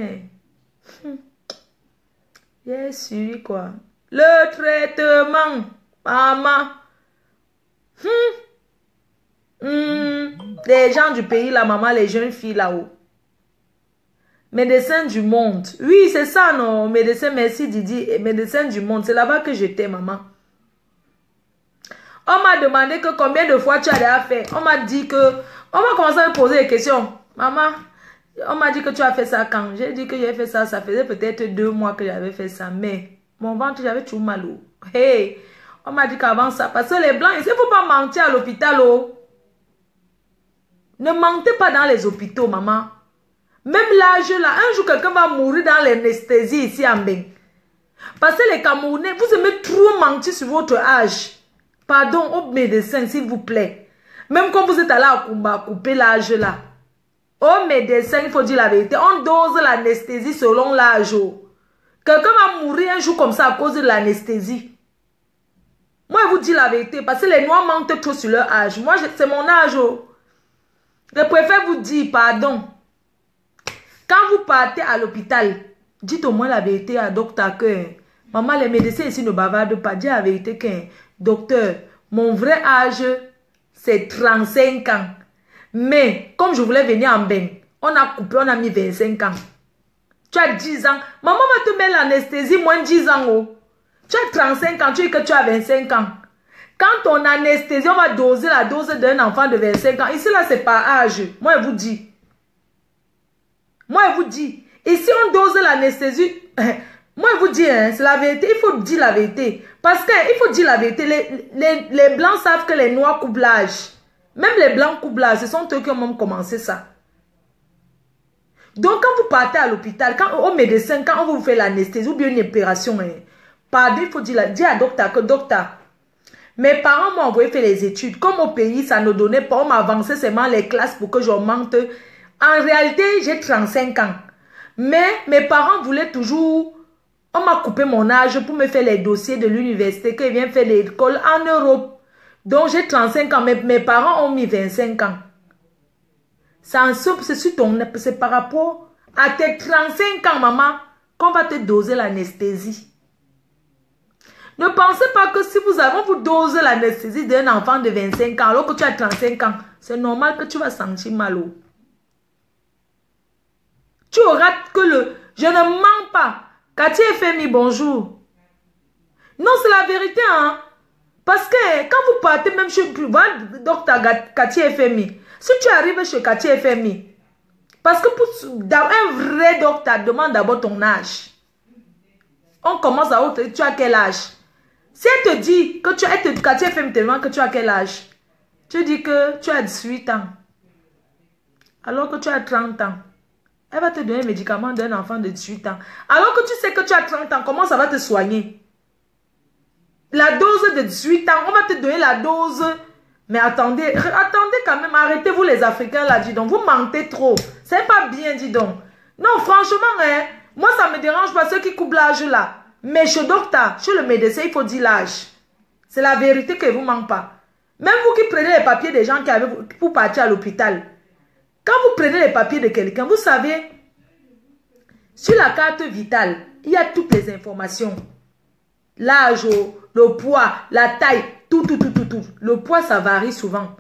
J'ai suivi quoi? Le traitement, maman. Les gens du pays, la maman, les jeunes filles là-haut. Médecin du monde. Oui, c'est ça, non? Médecin, merci Didi. Médecin du monde, c'est là-bas que j'étais, maman. On m'a demandé que combien de fois tu as déjà fait. On m'a dit que... On m'a commencé à me poser des questions. Maman... On m'a dit que tu as fait ça quand? J'ai dit que j'ai fait ça, ça faisait peut-être 2 mois que j'avais fait ça. Mais mon ventre, j'avais tout mal. Hey, on m'a dit qu'avant ça, parce que les blancs, il ne faut pas mentir à l'hôpital. Ne mentez pas dans les hôpitaux, maman. Même l'âge là, un jour quelqu'un va mourir dans l'anesthésie ici en Bénin. Parce que les Camerounais, vous aimez trop mentir sur votre âge. Pardon aux médecins, s'il vous plaît. Même quand vous êtes allé à Kumba, couper l'âge là. Aux médecins, il faut dire la vérité. On dose l'anesthésie selon l'âge. Quelqu'un va mourir un jour comme ça à cause de l'anesthésie. Moi, je vous dis la vérité. Parce que les Noirs mentent trop sur leur âge. Moi, c'est mon âge. Je préfère vous dire pardon. Quand vous partez à l'hôpital, dites au moins la vérité à docteur que maman, les médecins ici ne bavardent pas. Dites la vérité que docteur, mon vrai âge, c'est 35 ans. Mais comme je voulais venir en bain, on a coupé, on a mis 25 ans. Tu as 10 ans. Maman va te mettre l'anesthésie moins 10 ans. Oh. Tu as 35 ans, tu dis que tu as 25 ans. Quand on anesthésie, on va doser la dose d'un enfant de 25 ans. Ici, là, c'est par âge. Moi, je vous dis. Moi, je vous dis. Ici, on dose l'anesthésie. Moi, je vous dis, hein, c'est la vérité. Il faut dire la vérité. Parce qu'il faut dire la vérité. Les Blancs savent que les Noirs coupent l'âge. Même les Blancs coupent l'âge. Ce sont eux qui ont même commencé ça. Donc, quand vous partez à l'hôpital, au médecin, quand on vous fait l'anesthésie ou bien une opération, hein, pardon, il faut dire à docteur que docteur, mes parents m'ont envoyé faire les études. Comme au pays, ça ne donnait pas, on m'avançait seulement les classes pour que j'augmente. En réalité, j'ai 35 ans. Mais mes parents voulaient toujours... On m'a coupé mon âge pour me faire les dossiers de l'université, que je viens faire l'école en Europe. Donc, j'ai 35 ans. Mes parents ont mis 25 ans. C'est par rapport à tes 35 ans, maman, qu'on va te doser l'anesthésie. Ne pensez pas que si on vous dose l'anesthésie d'un enfant de 25 ans, alors que tu as 35 ans, c'est normal que tu vas sentir mal. Tu auras que le... Je ne mens pas. Cathy FMI, bonjour. Non, c'est la vérité, hein. Parce que quand vous partez même chez le docteur Cathy FMI, si tu arrives chez Cathy FMI, parce que pour un vrai docteur, demande d'abord ton âge. On commence à autre, tu as quel âge? Si elle te dit que tu as Cathy FMI te demande que tu as quel âge? Tu dis que tu as 18 ans. Alors que tu as 30 ans. Elle va te donner un médicament d'un enfant de 18 ans. Alors que tu sais que tu as 30 ans, comment ça va te soigner? La dose de 18 ans, on va te donner la dose. Mais attendez quand même, arrêtez-vous les Africains là, dis donc. Vous mentez trop. C'est pas bien, dis donc. Non, franchement, hein, moi ça me dérange pas ceux qui coupent l'âge là. Mais chez docteur, chez le médecin, il faut dire l'âge. C'est la vérité que vous ne manque pas. Même vous qui prenez les papiers des gens qui avaient pour partir à l'hôpital. Quand vous prenez les papiers de quelqu'un, vous savez, sur la carte vitale, il y a toutes les informations. L'âge, le poids, la taille, tout. Le poids, ça varie souvent.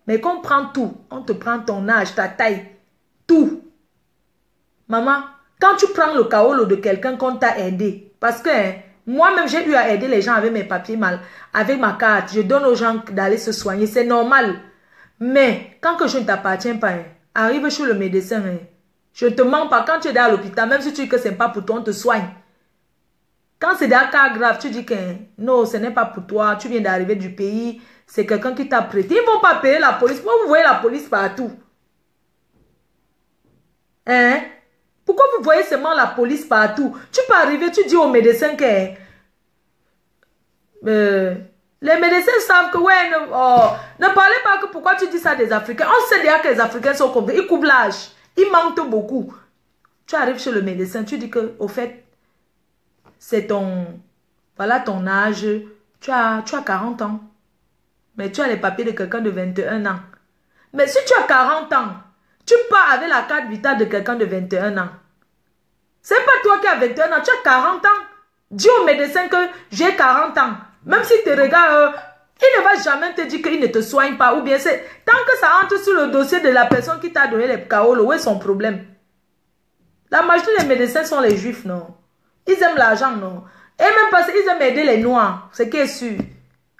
Mais quand on prend tout, on te prend ton âge, ta taille, tout. Maman, quand tu prends le kaolo de quelqu'un qu'on t'a aidé, parce que hein, moi-même, j'ai eu à aider les gens avec mes papiers mal, avec ma carte. Je donne aux gens d'aller se soigner, c'est normal. Mais quand que je ne t'appartiens pas, hein, arrive chez le médecin, hein, je ne te mens pas. Quand tu es dans l'hôpital, même si tu dis que ce n'est pas pour toi, on te soigne. Quand c'est des cas graves, tu dis que non, ce n'est pas pour toi, tu viens d'arriver du pays, c'est quelqu'un qui t'a prêté. Ils ne vont pas payer la police. Pourquoi vous voyez la police partout? Hein? Pourquoi vous voyez seulement la police partout? Tu peux arriver, tu dis au médecin que... les médecins savent que, ouais, ne parlez pas que pourquoi tu dis ça des Africains. On sait déjà que les Africains sont comme ça. Ils coupent l'âge. Ils mentent beaucoup. Tu arrives chez le médecin, tu dis que, au fait, c'est ton... Voilà ton âge. Tu as 40 ans. Mais tu as les papiers de quelqu'un de 21 ans. Mais si tu as 40 ans, tu pars avec la carte vitale de quelqu'un de 21 ans. C'est pas toi qui as 21 ans, tu as 40 ans. Dis au médecin que j'ai 40 ans. Même si tu regardes, il ne va jamais te dire qu'il ne te soigne pas. Ou bien c'est... Tant que ça entre sur le dossier de la personne qui t'a donné les kaolos, où est son problème? La majorité des médecins sont les juifs, non? Ils aiment l'argent, non? Et même parce qu'ils aiment aider les noirs, c'est qui est sûr.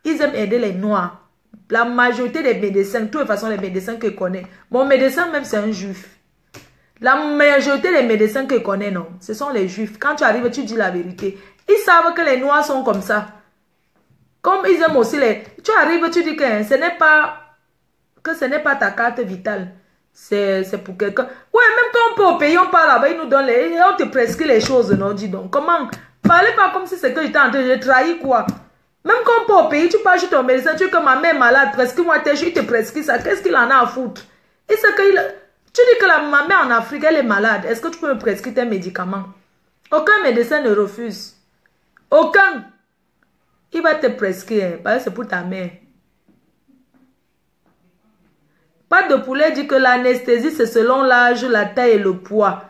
Ils aiment aider les noirs. La majorité des médecins, de toute façon les médecins que je connais, mon médecin même c'est un juif. La majorité des médecins que je connais, non, ce sont les juifs. Quand tu arrives, tu dis la vérité. Ils savent que les noirs sont comme ça. Comme ils aiment aussi les... Tu arrives, tu dis que ce n'est pas ta carte vitale. C'est pour quelqu'un. Ouais, même quand on peut au pays, on part là-bas, ils nous donnent on te prescrit les choses, non? Dis donc, comment? Parlez pas comme si c'est que j'étais en train de trahir, quoi. Même quand on peut au pays, tu pars chez ton médecin, tu dis que ma mère est malade, prescris-moi tes choses, il te prescrit ça. Qu'est-ce qu'il en a à foutre? Et c'est que tu dis que ma mère en Afrique, elle est malade. Est-ce que tu peux me prescrire tes médicaments? Aucun médecin ne refuse. Aucun. Il va te prescrire, parce que c'est pour ta mère. Pas de poulet dit que l'anesthésie, c'est selon l'âge, la taille et le poids.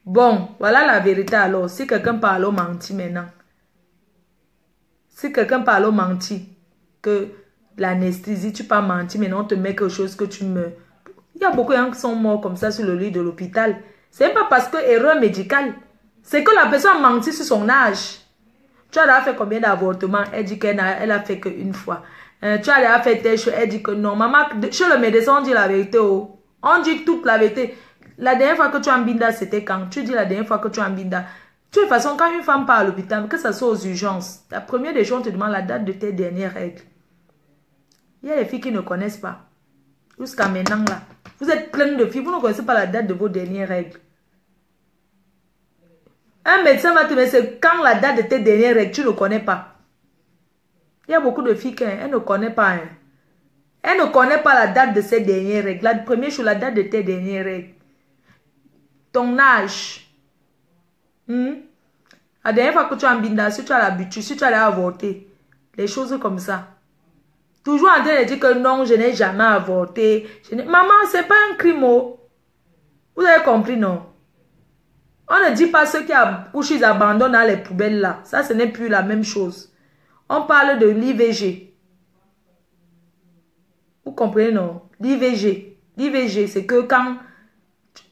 Bon, voilà la vérité alors. Si quelqu'un parle au menti maintenant. Si quelqu'un parle au menti, que l'anesthésie, tu pas menti, maintenant on te met quelque chose que tu me... Il y a beaucoup de gens qui sont morts comme ça sur le lit de l'hôpital. C'est pas parce que erreur médicale. C'est que la personne a menti sur son âge. Tu as déjà fait combien d'avortements? Elle dit qu'elle a fait qu'une fois. Tu as déjà fait tes choses. Elle dit que non. Maman, chez le médecin, on dit la vérité. Oh. On dit toute la vérité. La dernière fois que tu as un binda, c'était quand? Tu dis la dernière fois que tu as un binda. De toute façon, quand une femme part à l'hôpital, que ça soit aux urgences, la première des choses, on te demande la date de tes dernières règles. Il y a des filles qui ne connaissent pas. Jusqu'à maintenant, là. Vous êtes plein de filles, vous ne connaissez pas la date de vos dernières règles. Un médecin va te dire, c'est quand la date de tes dernières règles, tu ne connais pas. Il y a beaucoup de filles qui ne connaissent pas. Hein. Elle ne connaît pas la date de ses dernières règles. La première chose, la date de tes dernières règles. Ton âge. La dernière fois que tu as un binda, si tu as l'habitude, si tu as avorté, les choses comme ça. Toujours en train de dire que non, je n'ai jamais avorté. Maman, c'est pas un crime. Oh. Vous avez compris, non? On ne dit pas ceux qui accouchent, ils abandonnent dans les poubelles là. Ça, ce n'est plus la même chose. On parle de l'IVG. Vous comprenez, non? L'IVG. L'IVG, c'est que quand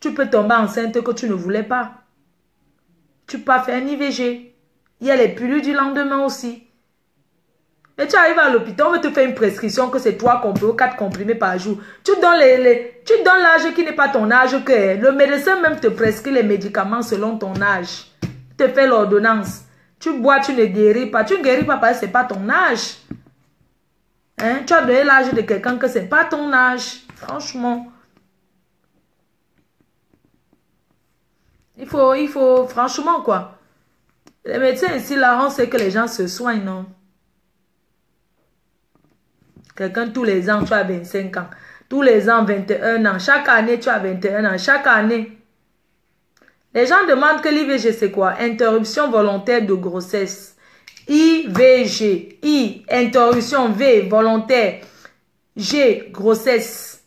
tu peux tomber enceinte que tu ne voulais pas. Tu peux faire un IVG. Il y a les pilules du lendemain aussi. Et tu arrives à l'hôpital, on veut te faire une prescription que c'est 3 comprimés, 4 comprimés par jour. Tu donnes l'âge qui n'est pas ton âge. Que le médecin même te prescrit les médicaments selon ton âge. Te fait l'ordonnance. Tu bois, tu ne guéris pas. Tu ne guéris pas parce que ce n'est pas ton âge. Hein? Tu as donné l'âge de quelqu'un que ce n'est pas ton âge. Franchement. Il faut, franchement quoi. Les médecins ici, là, on sait que les gens se soignent, non? Quelqu'un, tous les ans, tu as 25 ans. Tous les ans, 21 ans. Chaque année, tu as 21 ans. Chaque année. Les gens demandent que l'IVG, c'est quoi? Interruption volontaire de grossesse. IVG. I, interruption. V, volontaire. G, grossesse.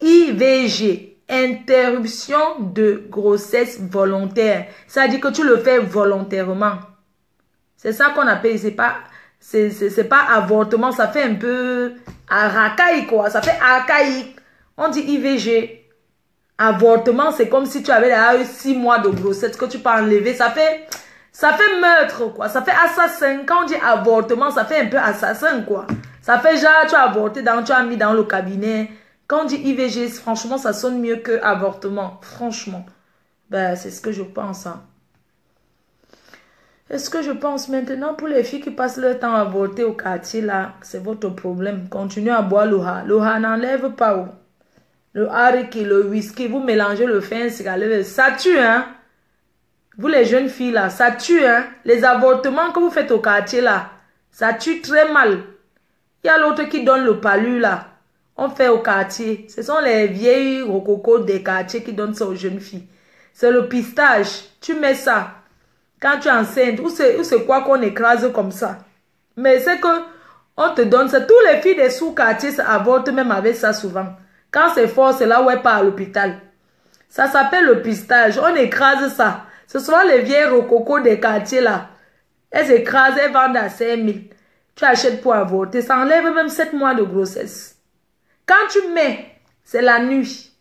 IVG. Interruption de grossesse volontaire. Ça dit que tu le fais volontairement. C'est ça qu'on appelle, c'est pas avortement, ça fait un peu archaïque quoi, ça fait archaïque. On dit IVG. Avortement, c'est comme si tu avais eu 6 mois de grossesse que tu peux enlever, ça fait meurtre quoi, ça fait assassin. Quand on dit avortement, ça fait un peu assassin quoi. Ça fait genre tu as avorté, tu as mis dans le cabinet. Quand on dit IVG, franchement, ça sonne mieux que avortement. Franchement. Ben, c'est ce que je pense. Hein. Est-ce que je pense maintenant pour les filles qui passent leur temps à avorter au quartier, là, c'est votre problème. Continuez à boire le ha. Le ha n'enlève pas. Oh. Le hariki, le whisky, vous mélangez le fin cigare, ça tue, hein. Vous les jeunes filles, là, ça tue, hein. Les avortements que vous faites au quartier, là, ça tue très mal. Il y a l'autre qui donne le palu, là. On fait au quartier. Ce sont les vieilles rococos des quartiers qui donnent ça aux jeunes filles. C'est le pistage. Tu mets ça. Quand tu es enceinte, ou c'est quoi qu'on écrase comme ça. Mais c'est que on te donne ça. Tous les filles des sous-quartiers avortent même avec ça souvent. Quand c'est fort, c'est là où elle part à l'hôpital. Ça s'appelle le pistage. On écrase ça. Ce sont les vieilles rococos des quartiers là. Elles écrasent, elles vendent à 5 000. Tu achètes pour avorter. Ça enlève même 7 mois de grossesse. Quand tu mets, c'est la nuit.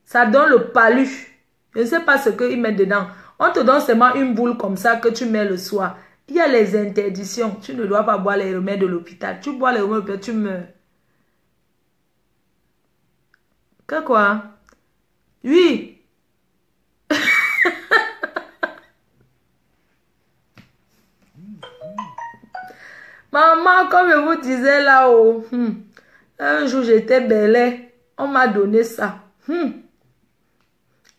Ça donne le palu. Je ne sais pas ce qu'ils mettent dedans. On te donne seulement une boule comme ça que tu mets le soir. Il y a les interdictions. Tu ne dois pas boire les remèdes de l'hôpital. Tu bois les remèdes de l'hôpital, tu meurs. Que quoi? Oui. Maman, comme je vous disais là-haut, Un jour, j'étais belle. On m'a donné ça.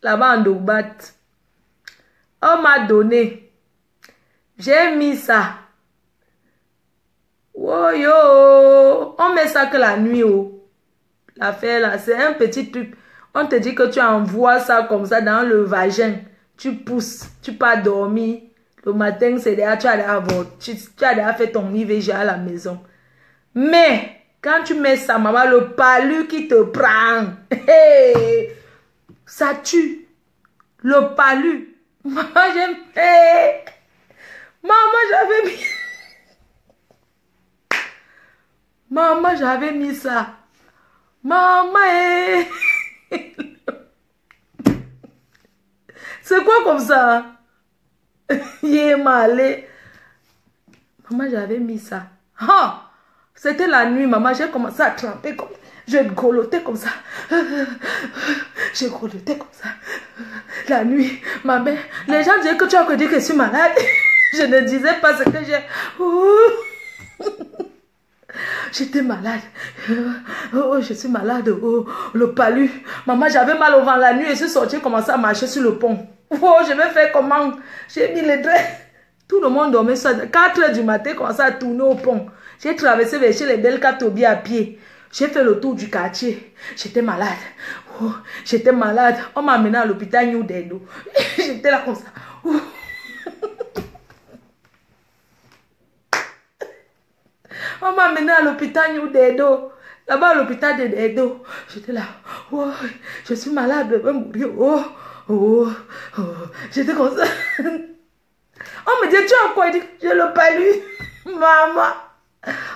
Là-bas en Dobat. On m'a donné. J'ai mis ça. Oh yo. On met ça que la nuit. Oh. L'affaire là, c'est un petit truc. On te dit que tu envoies ça comme ça dans le vagin. Tu pousses. Tu pars dormir. Le matin, c'est déjà, tu as déjà fait ton IVG à la maison. Mais, quand tu mets ça, maman, le palu qui te prend. Hey, ça tue. Le palu. Maman, j'aime. Hey, maman, j'avais mis. Maman, j'avais mis ça. Maman, hey. C'est quoi comme ça? Il est malé. Maman, j'avais mis ça. Ah! C'était la nuit, maman. J'ai commencé à tremper comme ça. Je grelottais comme ça. J'ai grelotté comme ça. La nuit, ma mère. Les gens disaient que tu as dit que je suis malade. Je ne disais pas ce que j'ai. J'étais malade. Oh, je suis malade. Oh, le palu. Maman, j'avais mal au ventre la nuit et je suis sortie, commencé à marcher sur le pont. Oh, je vais faire comment? J'ai mis les draps. Tout le monde dormait ça. 4 heures du matin, commencé à tourner au pont. J'ai traversé vers chez les belles Katobi à pied. J'ai fait le tour du quartier. J'étais malade. Oh, j'étais malade. On m'a amené à l'hôpital New Delhi. J'étais là comme ça. Oh. On m'a amené à l'hôpital New Dedo. Là-bas, à l'hôpital de Dedo. J'étais là. Oh, je suis malade, je vais mourir. Oh, oh, oh. J'étais comme ça. On me dit, tu as quoi? Il dit, je le palu. Maman.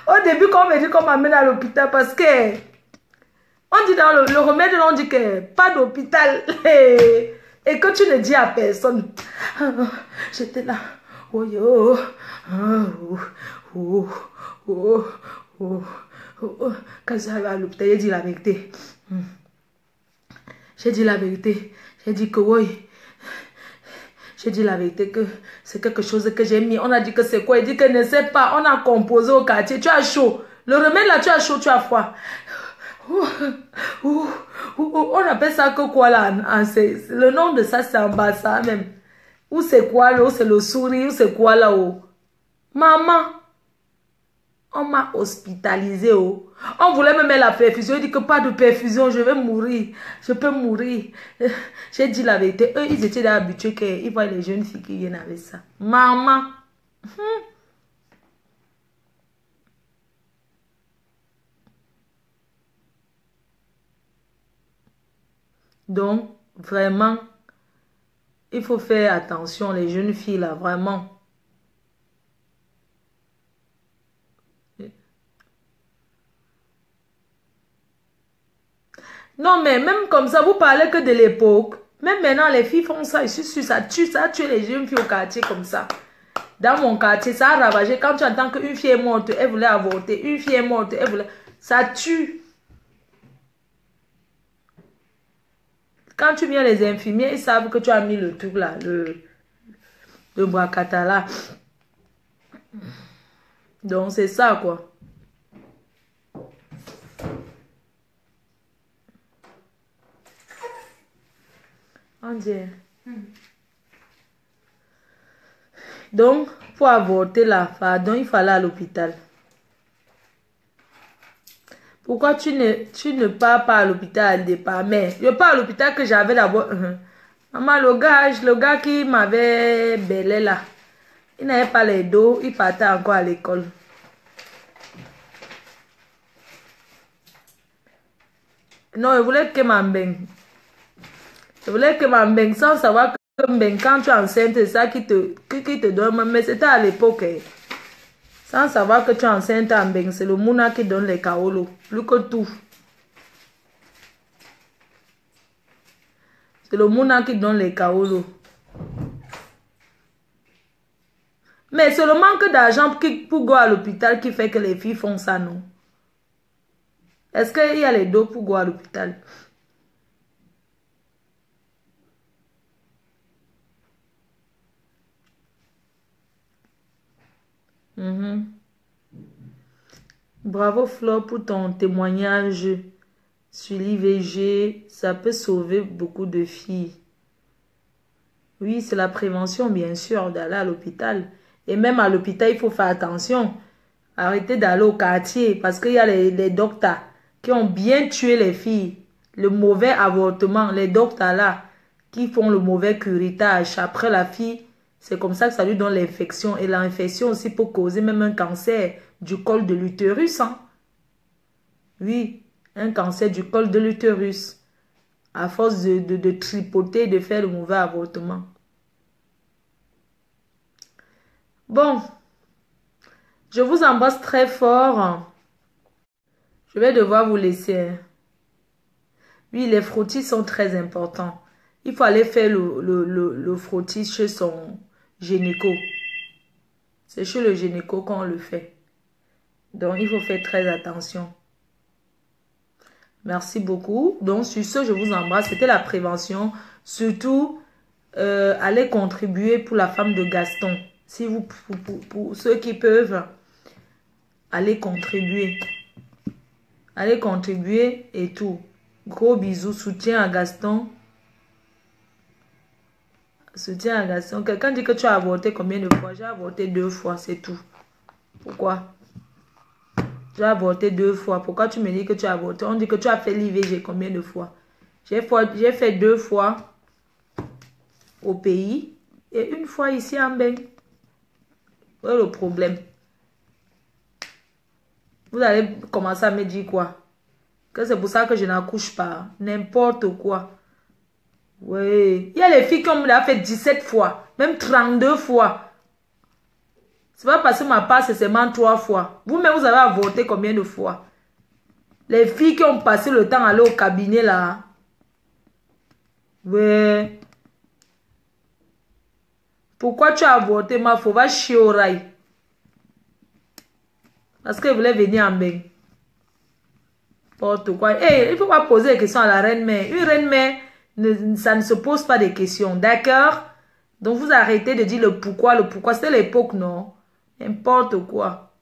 Au début, quand on me dit qu'on m'amène à l'hôpital, parce que on dit dans le remède, on dit que pas d'hôpital. Et que tu ne dis à personne. J'étais là. Oh yo. Oh, oh, oh, oh, oh. Quand j'arrive à l'hôpital, j'ai dit la vérité. J'ai dit la vérité. J'ai dit que oui. J'ai dit la vérité que c'est quelque chose que j'ai mis. On a dit que c'est quoi? Il dit que ne sait pas. On a composé au quartier. Tu as chaud. Le remède là, tu as chaud, tu as froid. On appelle ça que quoi là? Le nom de ça, c'est en bas, ça même. Ou c'est quoi là? Ou c'est le sourire? Ou c'est quoi là-haut? Maman, on m'a hospitalisé. Oh. On voulait me mettre la perfusion. Il dit que pas de perfusion, je vais mourir. Je peux mourir. J'ai dit la vérité. Eux, ils étaient habitués qu'ils voient les jeunes filles qui viennent avec ça. Maman. Donc, vraiment, il faut faire attention, les jeunes filles là, vraiment. Non, mais même comme ça, vous parlez que de l'époque. Même maintenant, les filles font ça. Je suis sûre, ça tue les jeunes filles au quartier comme ça. Dans mon quartier, ça a ravagé. Quand tu entends qu'une fille est morte, elle voulait avorter. Une fille est morte, elle voulait... Ça tue. Quand tu viens les infirmiers, ils savent que tu as mis le truc là, le bracata là. Donc, c'est ça, quoi. On dit. Donc, pour avorter la pardon, il fallait à l'hôpital. Pourquoi tu ne pars pas à l'hôpital au départ? Mais je pars à l'hôpital que j'avais d'abord. Maman, le gars qui m'avait belé là, il n'avait pas les dos, il partait encore à l'école. Non, il voulait que m'embêne. Il voulait que m'embêne sans savoir que quand tu es enceinte, c'est ça qui te donne. Mais c'était à l'époque. Sans savoir que tu es enceinte, c'est le mouna qui donne les kaolos. Plus que tout. C'est le mouna qui donne les kaolos. Mais c'est le manque d'argent pour aller à l'hôpital qui fait que les filles font ça, non? Est-ce qu'il y a les dos pour aller à l'hôpital? Bravo Flo pour ton témoignage sur l'IVG. Ça peut sauver beaucoup de filles. Oui, c'est la prévention, bien sûr, d'aller à l'hôpital. Et même à l'hôpital, il faut faire attention. Arrêtez d'aller au quartier parce qu'il y a les docteurs qui ont bien tué les filles. Le mauvais avortement, les docteurs là, qui font le mauvais curettage. Après la fille, c'est comme ça que ça lui donne l'infection. Et l'infection aussi peut causer même un cancer du col de l'utérus. Hein? Oui, un cancer du col de l'utérus. À force de tripoter, de faire le mauvais avortement. Bon, je vous embrasse très fort. Je vais devoir vous laisser. Oui, les frottis sont très importants. Il faut aller faire le frottis chez son gynéco. C'est chez le gynéco qu'on le fait. Donc, il faut faire très attention. Merci beaucoup. Donc, sur ce, je vous embrasse. C'était la prévention. Surtout, allez contribuer pour la femme de Gaston. Si vous, pour ceux qui peuvent, allez contribuer. Allez contribuer et tout. Gros bisous. Soutien à Gaston. Soutien à Gaston. Quelqu'un dit que tu as avorté combien de fois? J'ai avorté 2 fois, c'est tout. Pourquoi? J'ai avorté 2 fois. Pourquoi tu me dis que tu as avorté? On dit que tu as fait l'IVG combien de fois? J'ai fait 2 fois au pays et 1 fois ici en Beng. Où est le problème? Vous allez commencer à me dire quoi? Que c'est pour ça que je n'accouche pas. N'importe quoi. Oui. Il y a les filles qui ont fait 17 fois. Même 32 fois. C'est pas parce que ma part, c'est seulement 3 fois. Vous-même, vous avez avorté combien de fois? Les filles qui ont passé le temps à aller au cabinet là. Ouais. Pourquoi tu as avorté, ma fille? Va chier au rail. Parce qu'elle voulait venir en bain. N'importe quoi. Hey, il ne faut pas poser des questions à la reine-mère. Une reine-mère, ça ne se pose pas des questions. D'accord? Donc vous arrêtez de dire le pourquoi, le pourquoi. C'était l'époque, non? N'importe quoi.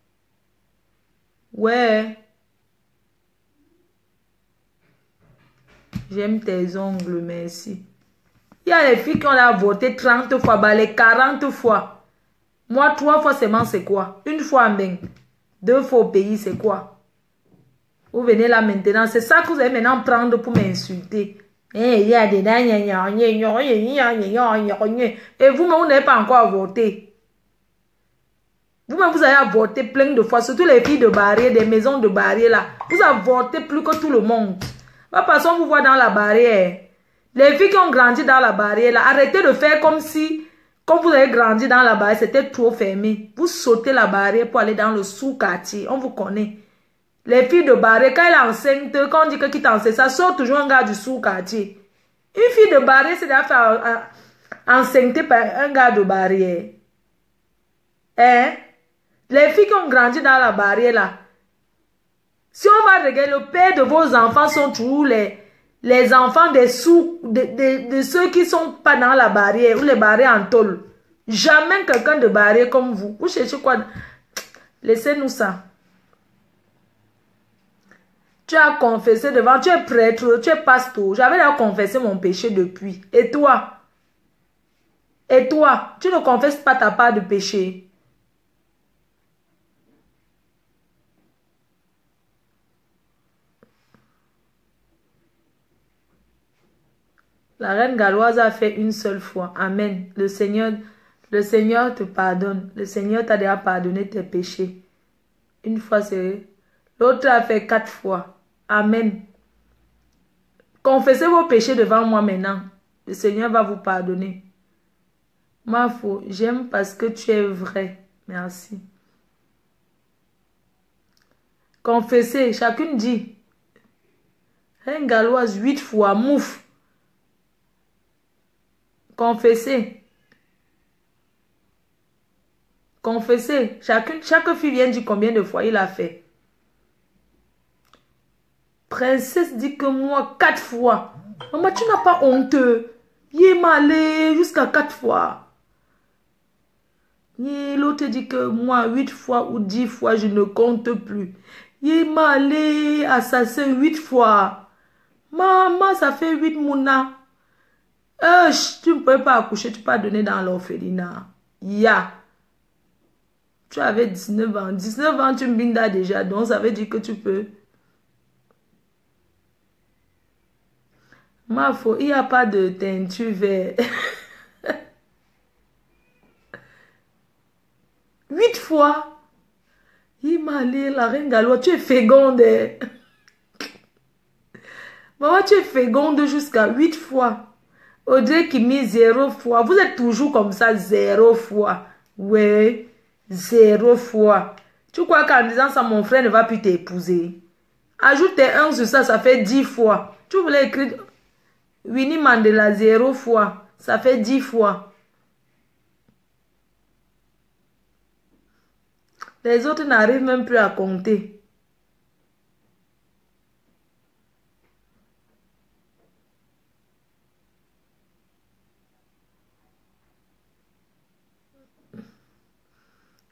Ouais. J'aime tes ongles, merci. Il y a les filles qui ont avorté 30 fois, bah les 40 fois. Moi, 3 fois seulement, c'est quoi? 1 fois en bain. 2 fois au pays, c'est quoi? Vous venez là maintenant. C'est ça que vous allez maintenant prendre pour m'insulter. Et vous-même, vous n'avez pas encore avorté. Vous-même, vous avez avorté plein de fois. Surtout les filles de barrière, des maisons de barrière là. Vous avortez plus que tout le monde. Pas parce qu'on vous voit dans la barrière. Les filles qui ont grandi dans la barrière là, arrêtez de faire comme si, quand vous avez grandi dans la barrière, c'était trop fermé. Vous sautez la barrière pour aller dans le sous-quartier. On vous connaît. Les filles de barrière, quand elle est enceinte, quand on dit que qui t'enseigne, ça sort toujours un gars du sous-quartier. Une fille de barrière, c'est déjà fait enceinte par un gars de barrière. Hein? Les filles qui ont grandi dans la barrière là, si on va regarder, le père de vos enfants sont toujours les enfants de ceux qui ne sont pas dans la barrière ou les barrières en tôle. Jamais quelqu'un de barrière comme vous. Vous cherchez quoi? Laissez-nous ça. Tu as confessé devant, tu es prêtre, tu es pasteur. J'avais déjà confessé mon péché depuis. Et toi? Et toi? Tu ne confesses pas ta part de péché. La reine galloise a fait 1 seule fois. Amen. Le Seigneur te pardonne. Le Seigneur t'a déjà pardonné tes péchés. 1 fois, c'est... L'autre a fait 4 fois. Amen. Confessez vos péchés devant moi maintenant. Le Seigneur va vous pardonner. Ma foi, j'aime parce que tu es vrai. Merci. Confessez, chacune dit. Reine galloise 8 fois, mouf. Confessez. Confessez. Chaque fille vient dire combien de fois il a fait. Princesse dit que moi, 4 fois. Maman, tu n'as pas honteux. Il est malé jusqu'à 4 fois. L'autre dit que moi, 8 fois ou 10 fois, je ne compte plus. Il m'a allé assassin 8 fois. Maman, ça fait 8 mouna. Tu ne peux pas accoucher, tu peux pas donner dans l'orphelinat. Ya. Tu avais 19 ans. 19 ans, tu me bindas déjà, donc ça veut dire que tu peux. Ma foi, il n'y a pas de teinture vert. 8 fois. Il m'a allé, la reine Galois, tu es féconde. Maman, tu es féconde jusqu'à 8 fois. Audrey qui met 0 fois. Vous êtes toujours comme ça, 0 fois. Ouais, 0 fois. Tu crois qu'en disant ça, mon frère ne va plus t'épouser? Ajoute tes 1 sur ça, ça fait 10 fois. Tu voulais écrire Winnie Mandela 0 fois. Ça fait 10 fois. Les autres n'arrivent même plus à compter.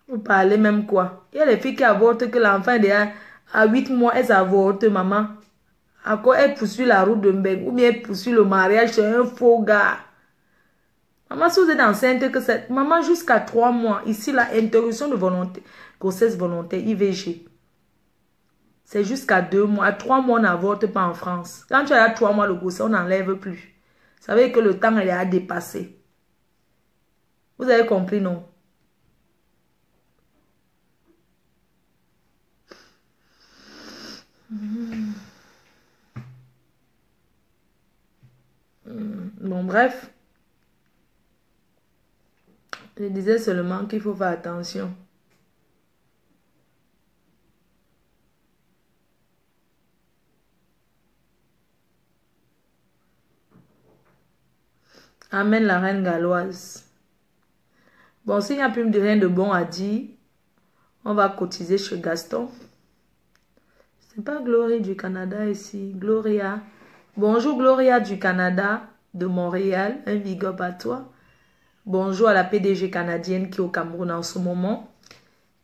Vous parlez même quoi? Il y a les filles qui avortent que l'enfant est déjà à 8 mois, elles avortent, maman. À quoi elle poursuit la route de Mbeng ou bien elle poursuit le mariage, c'est un faux gars. Maman, si vous êtes enceinte, que c'est... Maman, jusqu'à 3 mois, ici, la interruption de volonté, grossesse volontaire, IVG. C'est jusqu'à 2 mois. À 3 mois, on n'avorte pas en France. Quand tu as 3 mois, le grossesse, on n'enlève plus. Ça veut dire que le temps, il est à dépasser. Vous avez compris, non? Bon, bref. Je disais seulement qu'il faut faire attention. Amen, la reine galloise. Bon, s'il n'y a plus rien de bon à dire, on va cotiser chez Gaston. C'est pas Gloria du Canada ici. Gloria. Bonjour Gloria du Canada, de Montréal. Un big up à toi. Bonjour à la PDG canadienne qui est au Cameroun en ce moment,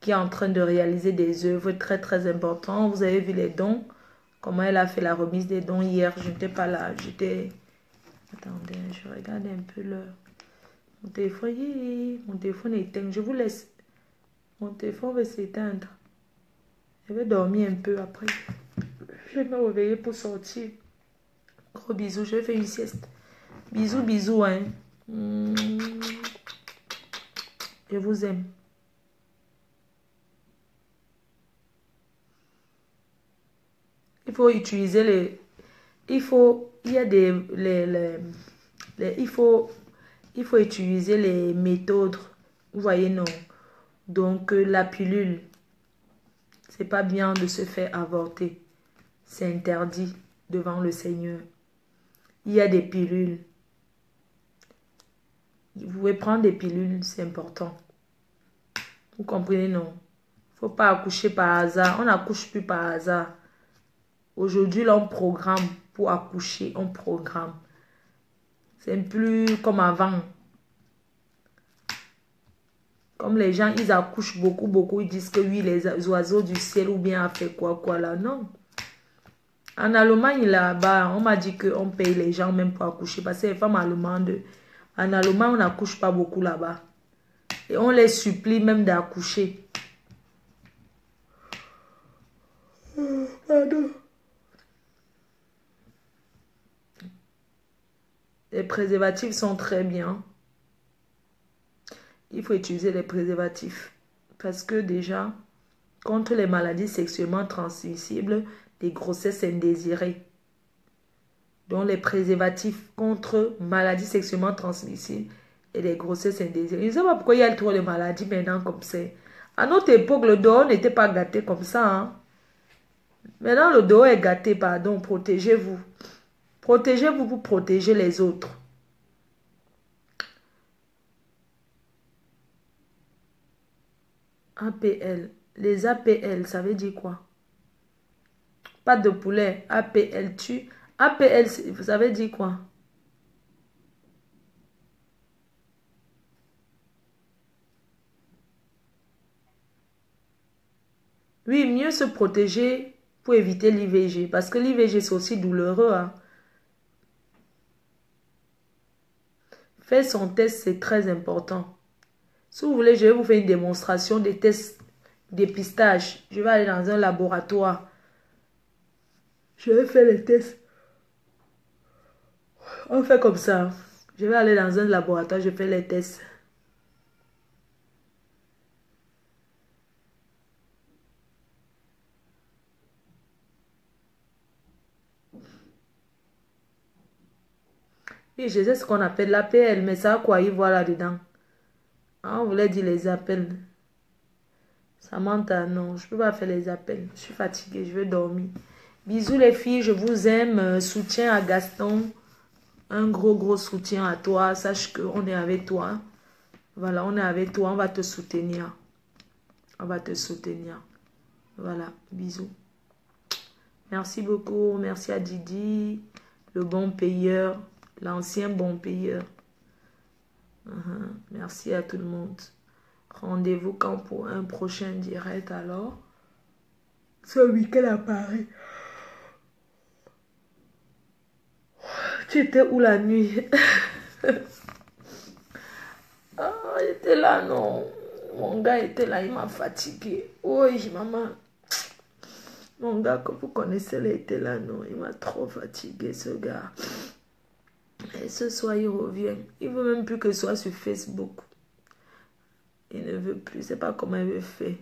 qui est en train de réaliser des œuvres très très importantes. Vous avez vu les dons, comment elle a fait la remise des dons hier. Je n'étais pas là, j'étais... Attendez, je regarde un peu l'heure. Mon téléphone est éteint. Je vous laisse. Mon téléphone va s'éteindre. Je vais dormir un peu après. Je vais me réveiller pour sortir. Gros bisous, je vais faire une sieste. Bisous, bisous, hein. Je vous aime. Il faut utiliser les... Il faut... Il y a des... il faut utiliser les méthodes. Vous voyez, non. Donc, la pilule. C'est pas bien de se faire avorter. C'est interdit devant le Seigneur. Il y a des pilules. Vous pouvez prendre des pilules, c'est important. Vous comprenez, non? Il ne faut pas accoucher par hasard. On n'accouche plus par hasard. Aujourd'hui, là, on programme pour accoucher. On programme. C'est plus comme avant. Comme les gens, ils accouchent beaucoup, beaucoup. Ils disent que oui, les oiseaux du ciel ou bien a fait quoi, quoi là. Non. En Allemagne, là-bas, on m'a dit qu'on paye les gens même pour accoucher. Parce que les femmes allemandes, en Allemagne, on n'accouche pas beaucoup là-bas. Et on les supplie même d'accoucher. Pardon. Les préservatifs sont très bien. Il faut utiliser les préservatifs. Parce que déjà, contre les maladies sexuellement transmissibles, des grossesses indésirées. Donc les préservatifs contre maladies sexuellement transmissibles et les grossesses indésirées. Je ne sais pas pourquoi il y a trop de maladies maintenant comme ça. À notre époque, le dehors n'était pas gâté comme ça. Hein? Maintenant, le dehors est gâté, pardon. Protégez-vous. Protégez-vous pour protéger les autres. APL. Les APL, ça veut dire quoi? Pas de poulet. APL, tu. APL, ça veut dire quoi? Oui, mieux se protéger pour éviter l'IVG. Parce que l'IVG, c'est aussi douloureux. Hein. Faire son test, c'est très important. Si vous voulez, je vais vous faire une démonstration des tests dépistage. Je vais aller dans un laboratoire. Je vais faire les tests. On fait comme ça. Je vais aller dans un laboratoire, je fais les tests. Oui, je sais ce qu'on appelle l'APL, mais ça, quoi y voir là-dedans? Ah, on voulait dire les appels. Samantha, non, je ne peux pas faire les appels. Je suis fatiguée, je veux dormir. Bisous les filles, je vous aime. Soutien à Gaston. Un gros soutien à toi. Sache qu'on est avec toi. Voilà, on est avec toi. On va te soutenir. On va te soutenir. Voilà, bisous. Merci beaucoup. Merci à Didi, le bon payeur, l'ancien bon payeur. Merci à tout le monde. Rendez-vous quand pour un prochain direct alors. Ce week-end à Paris. Tu étais où la nuit? Ah, j'étais là, non. Mon gars était là, il m'a fatigué. Oui, maman. Mon gars que vous connaissez, il était là, non. Il m'a trop fatigué, ce gars. Et ce soir, il revient. Il ne veut même plus que ce soit sur Facebook. Il ne veut plus. C'est pas comment il veut faire.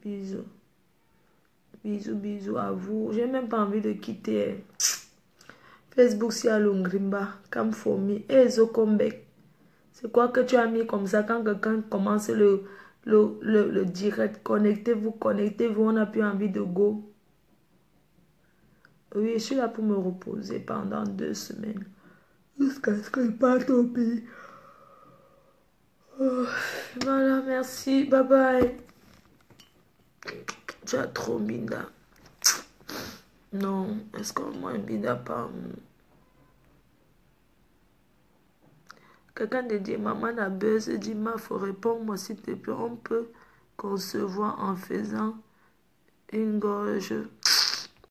Bisous. Bisous à vous. J'ai même pas envie de quitter Facebook si à Lungrimba. Comme Fomi. Et Zokombek. C'est quoi que tu as mis comme ça quand quelqu'un commence le direct? Connectez-vous. On n'a plus envie de go. Oui, je suis là pour me reposer pendant 2 semaines. Jusqu'à ce que je parte au pays. Oh, voilà, merci. Bye bye. Tu as trop Binda. Non, est-ce que moi, Binda pas? Quelqu'un te dit, maman a besoin, dit, ma faut répondre, moi s'il te plaît, on peut concevoir en faisant une gorge.